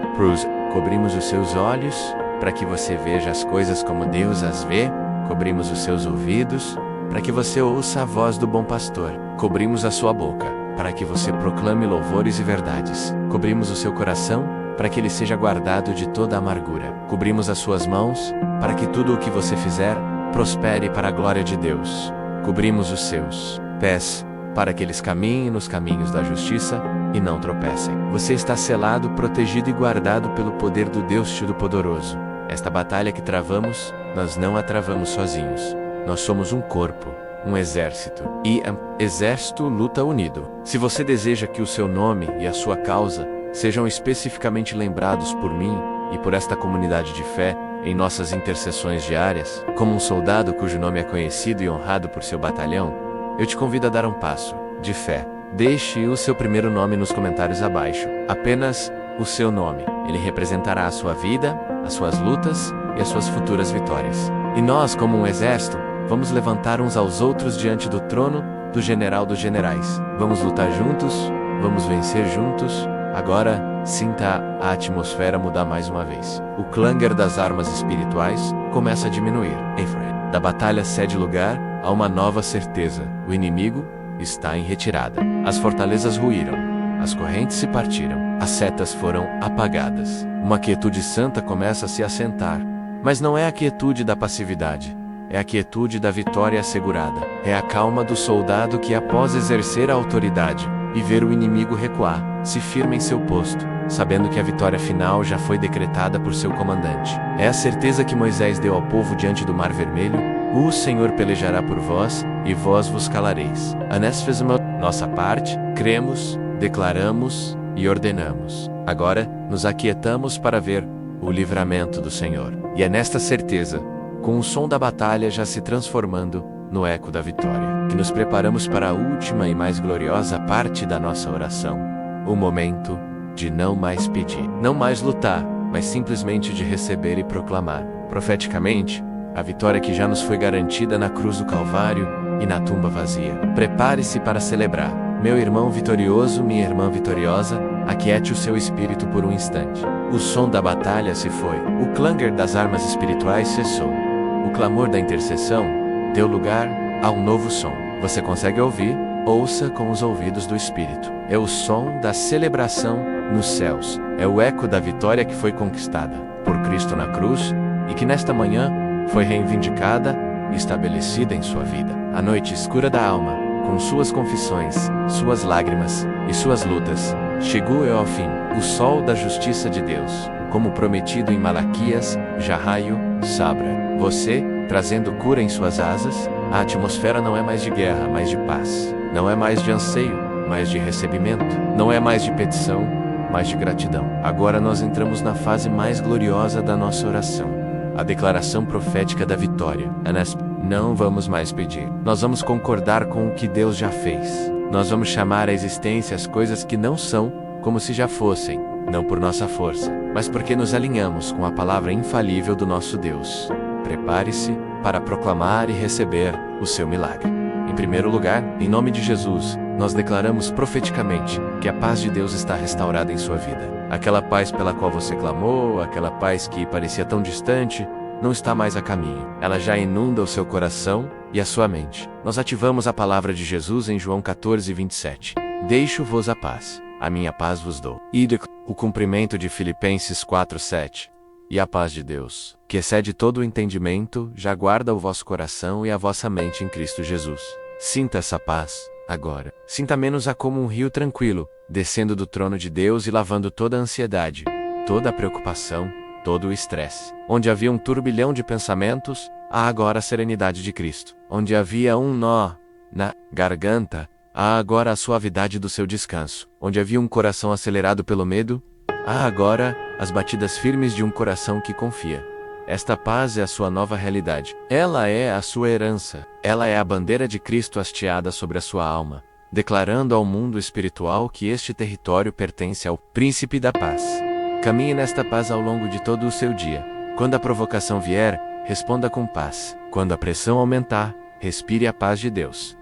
Cobrimos os seus olhos, para que você veja as coisas como Deus as vê. Cobrimos os seus ouvidos, para que você ouça a voz do bom pastor. Cobrimos a sua boca, para que você proclame louvores e verdades. Cobrimos o seu coração, para que ele seja guardado de toda amargura. Cobrimos as suas mãos, para que tudo o que você fizer, prospere para a glória de Deus. Cobrimos os seus pés, para que eles caminhem nos caminhos da justiça e não tropecem. Você está selado, protegido e guardado pelo poder do Deus Todo-Poderoso. Esta batalha que travamos, nós não a travamos sozinhos. Nós somos um corpo, um exército. E exército luta unido. Se você deseja que o seu nome e a sua causa sejam especificamente lembrados por mim e por esta comunidade de fé, em nossas intercessões diárias, como um soldado cujo nome é conhecido e honrado por seu batalhão, eu te convido a dar um passo de fé. Deixe o seu primeiro nome nos comentários abaixo. Apenas o seu nome. Ele representará a sua vida, as suas lutas e as suas futuras vitórias. E nós, como um exército, Vamos levantar uns aos outros diante do trono do general dos generais. Vamos lutar juntos, vamos vencer juntos. Agora, sinta a atmosfera mudar mais uma vez. O clanger das armas espirituais começa a diminuir. Efraim, da batalha cede lugar a uma nova certeza. O inimigo está em retirada. As fortalezas ruíram. As correntes se partiram. As setas foram apagadas. Uma quietude santa começa a se assentar. Mas não é a quietude da passividade. É a quietude da vitória assegurada. É a calma do soldado que, após exercer a autoridade e ver o inimigo recuar, se firma em seu posto, sabendo que a vitória final já foi decretada por seu comandante. É a certeza que Moisés deu ao povo diante do Mar Vermelho: o Senhor pelejará por vós, e vós vos calareis. Nós fizemos nossa parte, cremos, declaramos e ordenamos. Agora, nos aquietamos para ver o livramento do Senhor. E é nesta certeza, com o som da batalha já se transformando no eco da vitória, que nos preparamos para a última e mais gloriosa parte da nossa oração, o momento de não mais pedir, não mais lutar, mas simplesmente de receber e proclamar, profeticamente, a vitória que já nos foi garantida na cruz do Calvário e na tumba vazia. Prepare-se para celebrar. Meu irmão vitorioso, minha irmã vitoriosa, aquiete o seu espírito por um instante. O som da batalha se foi. O clanger das armas espirituais cessou. O clamor da intercessão deu lugar a um novo som. Você consegue ouvir? Ouça com os ouvidos do Espírito. É o som da celebração nos céus. É o eco da vitória que foi conquistada por Cristo na cruz e que nesta manhã foi reivindicada e estabelecida em sua vida. A noite escura da alma, com suas confissões, suas lágrimas e suas lutas, chegou ao fim. O sol da justiça de Deus, como prometido em Malaquias, Jarraio, Sabra. Você, trazendo cura em suas asas, a atmosfera não é mais de guerra, mas de paz. Não é mais de anseio, mas de recebimento. Não é mais de petição, mas de gratidão. Agora nós entramos na fase mais gloriosa da nossa oração. A declaração profética da vitória. Não vamos mais pedir. Nós vamos concordar com o que Deus já fez. Nós vamos chamar à existência as coisas que não são, como se já fossem. Não por nossa força, mas porque nos alinhamos com a palavra infalível do nosso Deus. Prepare-se para proclamar e receber o seu milagre. Em primeiro lugar, em nome de Jesus, nós declaramos profeticamente que a paz de Deus está restaurada em sua vida. Aquela paz pela qual você clamou, aquela paz que parecia tão distante, não está mais a caminho. Ela já inunda o seu coração e a sua mente. Nós ativamos a palavra de Jesus em João 14:27. Deixo-vos a paz, a minha paz vos dou. E o cumprimento de Filipenses 4:7. E a paz de Deus, que excede todo o entendimento, já guarda o vosso coração e a vossa mente em Cristo Jesus. Sinta essa paz, agora. Sinta menos-a como um rio tranquilo, descendo do trono de Deus e lavando toda a ansiedade, toda a preocupação, todo o estresse. Onde havia um turbilhão de pensamentos, há agora a serenidade de Cristo. Onde havia um nó na garganta, há agora a suavidade do seu descanso. Onde havia um coração acelerado pelo medo, há agora as batidas firmes de um coração que confia. Esta paz é a sua nova realidade. Ela é a sua herança. Ela é a bandeira de Cristo hasteada sobre a sua alma, declarando ao mundo espiritual que este território pertence ao Príncipe da Paz. Caminhe nesta paz ao longo de todo o seu dia. Quando a provocação vier, responda com paz. Quando a pressão aumentar, respire a paz de Deus.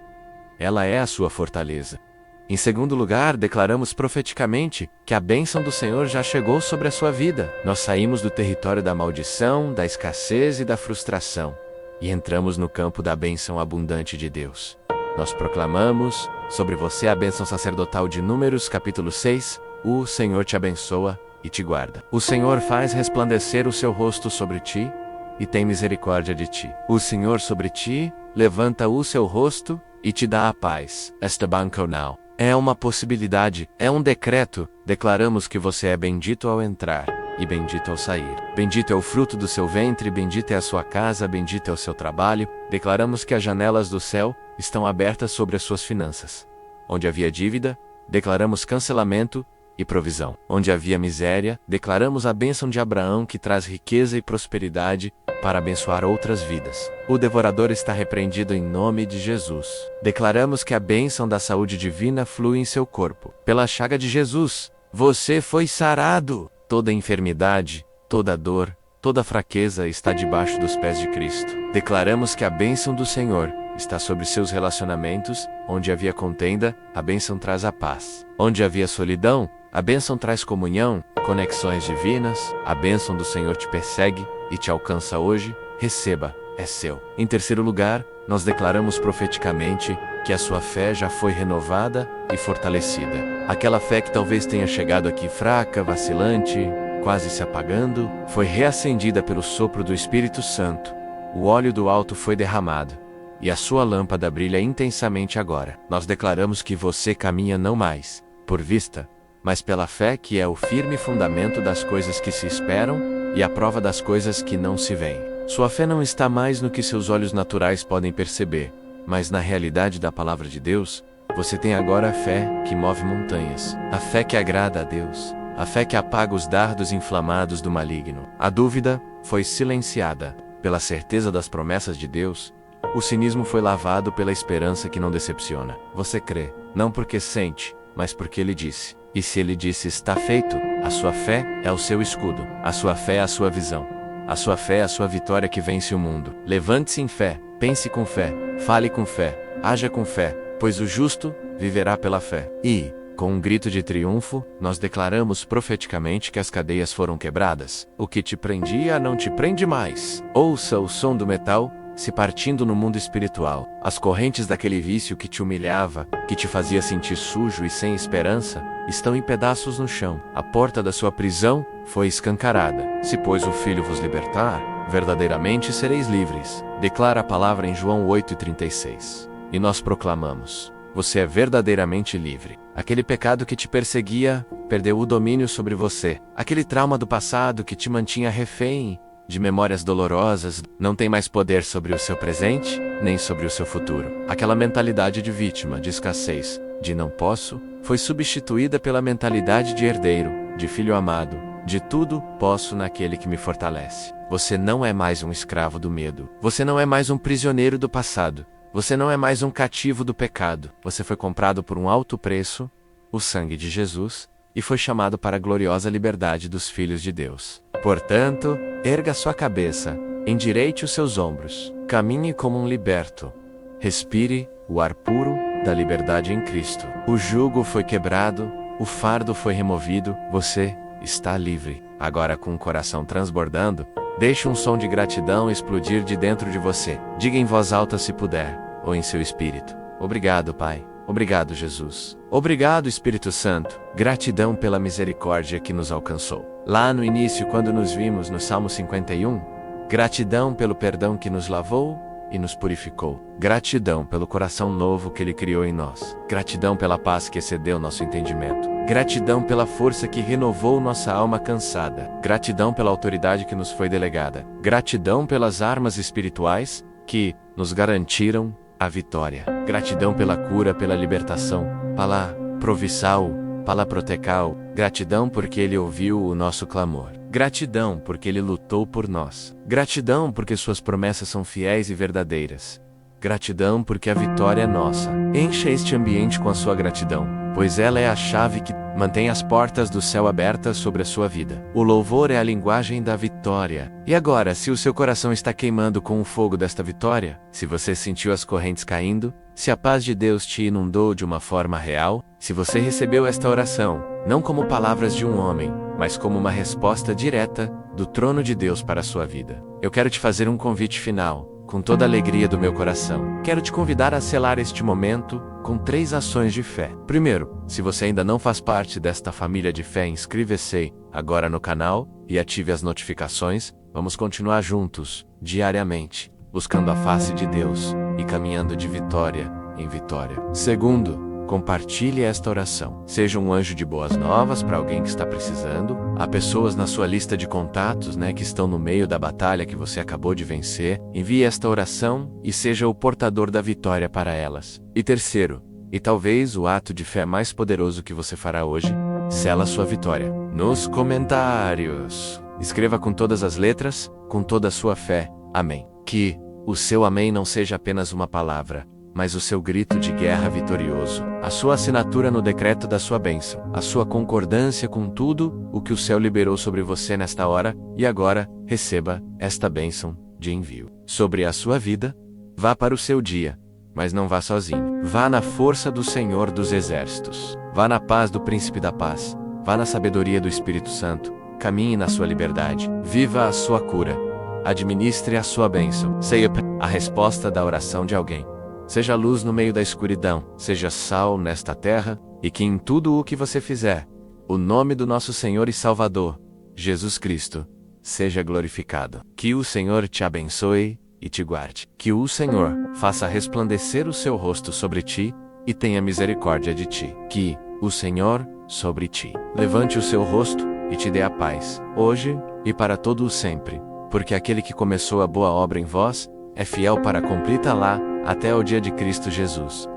Ela é a sua fortaleza. Em segundo lugar, declaramos profeticamente que a bênção do Senhor já chegou sobre a sua vida. Nós saímos do território da maldição, da escassez e da frustração, e entramos no campo da bênção abundante de Deus. Nós proclamamos sobre você a bênção sacerdotal de Números, capítulo 6, o Senhor te abençoa e te guarda. O Senhor faz resplandecer o seu rosto sobre ti e tem misericórdia de ti. O Senhor sobre ti levanta o seu rosto e te dá a paz. Esteban Conal. É uma possibilidade, é um decreto. Declaramos que você é bendito ao entrar e bendito ao sair. Bendito é o fruto do seu ventre, bendita é a sua casa, bendito é o seu trabalho. Declaramos que as janelas do céu estão abertas sobre as suas finanças. Onde havia dívida, declaramos cancelamento e provisão. Onde havia miséria, declaramos a bênção de Abraão que traz riqueza e prosperidade para abençoar outras vidas. O devorador está repreendido em nome de Jesus. Declaramos que a bênção da saúde divina flui em seu corpo. Pela chaga de Jesus, você foi sarado. Toda enfermidade, toda dor, Toda fraqueza está debaixo dos pés de Cristo. Declaramos que a bênção do Senhor está sobre seus relacionamentos. Onde havia contenda, a bênção traz a paz. Onde havia solidão, a bênção traz comunhão, conexões divinas. A bênção do Senhor te persegue e te alcança hoje. Receba, é seu. Em terceiro lugar, nós declaramos profeticamente que a sua fé já foi renovada e fortalecida. Aquela fé que talvez tenha chegado aqui fraca, vacilante, quase se apagando, foi reacendida pelo sopro do Espírito Santo. O óleo do alto foi derramado, e a sua lâmpada brilha intensamente agora. Nós declaramos que você caminha não mais por vista, mas pela fé, que é o firme fundamento das coisas que se esperam e a prova das coisas que não se veem. Sua fé não está mais no que seus olhos naturais podem perceber, mas na realidade da palavra de Deus. Você tem agora a fé que move montanhas, a fé que agrada a Deus, a fé que apaga os dardos inflamados do maligno. A dúvida foi silenciada pela certeza das promessas de Deus. O cinismo foi lavado pela esperança que não decepciona. Você crê, não porque sente, mas porque Ele disse. E se Ele disse está feito, a sua fé é o seu escudo, a sua fé é a sua visão, a sua fé é a sua vitória que vence o mundo. Levante-se em fé, pense com fé, fale com fé, haja com fé, pois o justo viverá pela fé. E, com um grito de triunfo, nós declaramos profeticamente que as cadeias foram quebradas. O que te prendia não te prende mais. Ouça o som do metal se partindo no mundo espiritual. As correntes daquele vício que te humilhava, que te fazia sentir sujo e sem esperança, estão em pedaços no chão. A porta da sua prisão foi escancarada. Se, pois, o Filho vos libertar, verdadeiramente sereis livres. Declara a palavra em João 8,36. E nós proclamamos: você é verdadeiramente livre. Aquele pecado que te perseguia perdeu o domínio sobre você. Aquele trauma do passado que te mantinha refém de memórias dolorosas não tem mais poder sobre o seu presente, nem sobre o seu futuro. Aquela mentalidade de vítima, de escassez, de não posso, foi substituída pela mentalidade de herdeiro, de filho amado, de tudo posso naquele que me fortalece. Você não é mais um escravo do medo. Você não é mais um prisioneiro do passado. Você não é mais um cativo do pecado. Você foi comprado por um alto preço, o sangue de Jesus, e foi chamado para a gloriosa liberdade dos filhos de Deus. Portanto, erga sua cabeça, endireite os seus ombros, caminhe como um liberto. Respire o ar puro da liberdade em Cristo. O jugo foi quebrado, o fardo foi removido, você está livre. Agora, com o coração transbordando, deixe um som de gratidão explodir de dentro de você. Diga em voz alta se puder, ou em seu espírito: obrigado, Pai. Obrigado, Jesus. Obrigado, Espírito Santo. Gratidão pela misericórdia que nos alcançou. Lá no início, quando nos vimos no Salmo 51, gratidão pelo perdão que nos lavou e nos purificou. Gratidão pelo coração novo que Ele criou em nós. Gratidão pela paz que excedeu nosso entendimento. Gratidão pela força que renovou nossa alma cansada. Gratidão pela autoridade que nos foi delegada. Gratidão pelas armas espirituais que nos garantiram a vitória. Gratidão pela cura, pela libertação, pela provisão, pela proteção. Gratidão porque Ele ouviu o nosso clamor. Gratidão porque Ele lutou por nós. Gratidão porque suas promessas são fiéis e verdadeiras. Gratidão porque a vitória é nossa. Encha este ambiente com a sua gratidão, pois ela é a chave que mantém as portas do céu abertas sobre a sua vida. O louvor é a linguagem da vitória. E agora, se o seu coração está queimando com o fogo desta vitória, se você sentiu as correntes caindo, se a paz de Deus te inundou de uma forma real, se você recebeu esta oração, não como palavras de um homem, mas como uma resposta direta do trono de Deus para a sua vida, eu quero te fazer um convite final. Com toda a alegria do meu coração, quero te convidar a selar este momento com 3 ações de fé. Primeiro, se você ainda não faz parte desta família de fé, inscreva-se agora no canal e ative as notificações. Vamos continuar juntos, diariamente, buscando a face de Deus e caminhando de vitória em vitória. Segundo, compartilhe esta oração. Seja um anjo de boas novas para alguém que está precisando. Há pessoas na sua lista de contatos, que estão no meio da batalha que você acabou de vencer. Envie esta oração e seja o portador da vitória para elas. E terceiro, e talvez o ato de fé mais poderoso que você fará hoje, sela sua vitória nos comentários. Escreva com todas as letras, com toda a sua fé. Amém. Que o seu amém não seja apenas uma palavra, mas o seu grito de guerra vitorioso, a sua assinatura no decreto da sua bênção, a sua concordância com tudo o que o céu liberou sobre você nesta hora, e agora, receba esta bênção de envio sobre a sua vida. Vá para o seu dia, mas não vá sozinho. Vá na força do Senhor dos Exércitos. Vá na paz do Príncipe da Paz. Vá na sabedoria do Espírito Santo. Caminhe na sua liberdade. Viva a sua cura. Administre a sua bênção. Seja a resposta da oração de alguém. Seja luz no meio da escuridão. Seja sal nesta terra, e que em tudo o que você fizer, o nome do nosso Senhor e Salvador, Jesus Cristo, seja glorificado. Que o Senhor te abençoe e te guarde. Que o Senhor faça resplandecer o seu rosto sobre ti e tenha misericórdia de ti. Que o Senhor sobre ti levante o seu rosto e te dê a paz, hoje e para todo o sempre. Porque aquele que começou a boa obra em vós é fiel para cumpri-la até o dia de Cristo Jesus.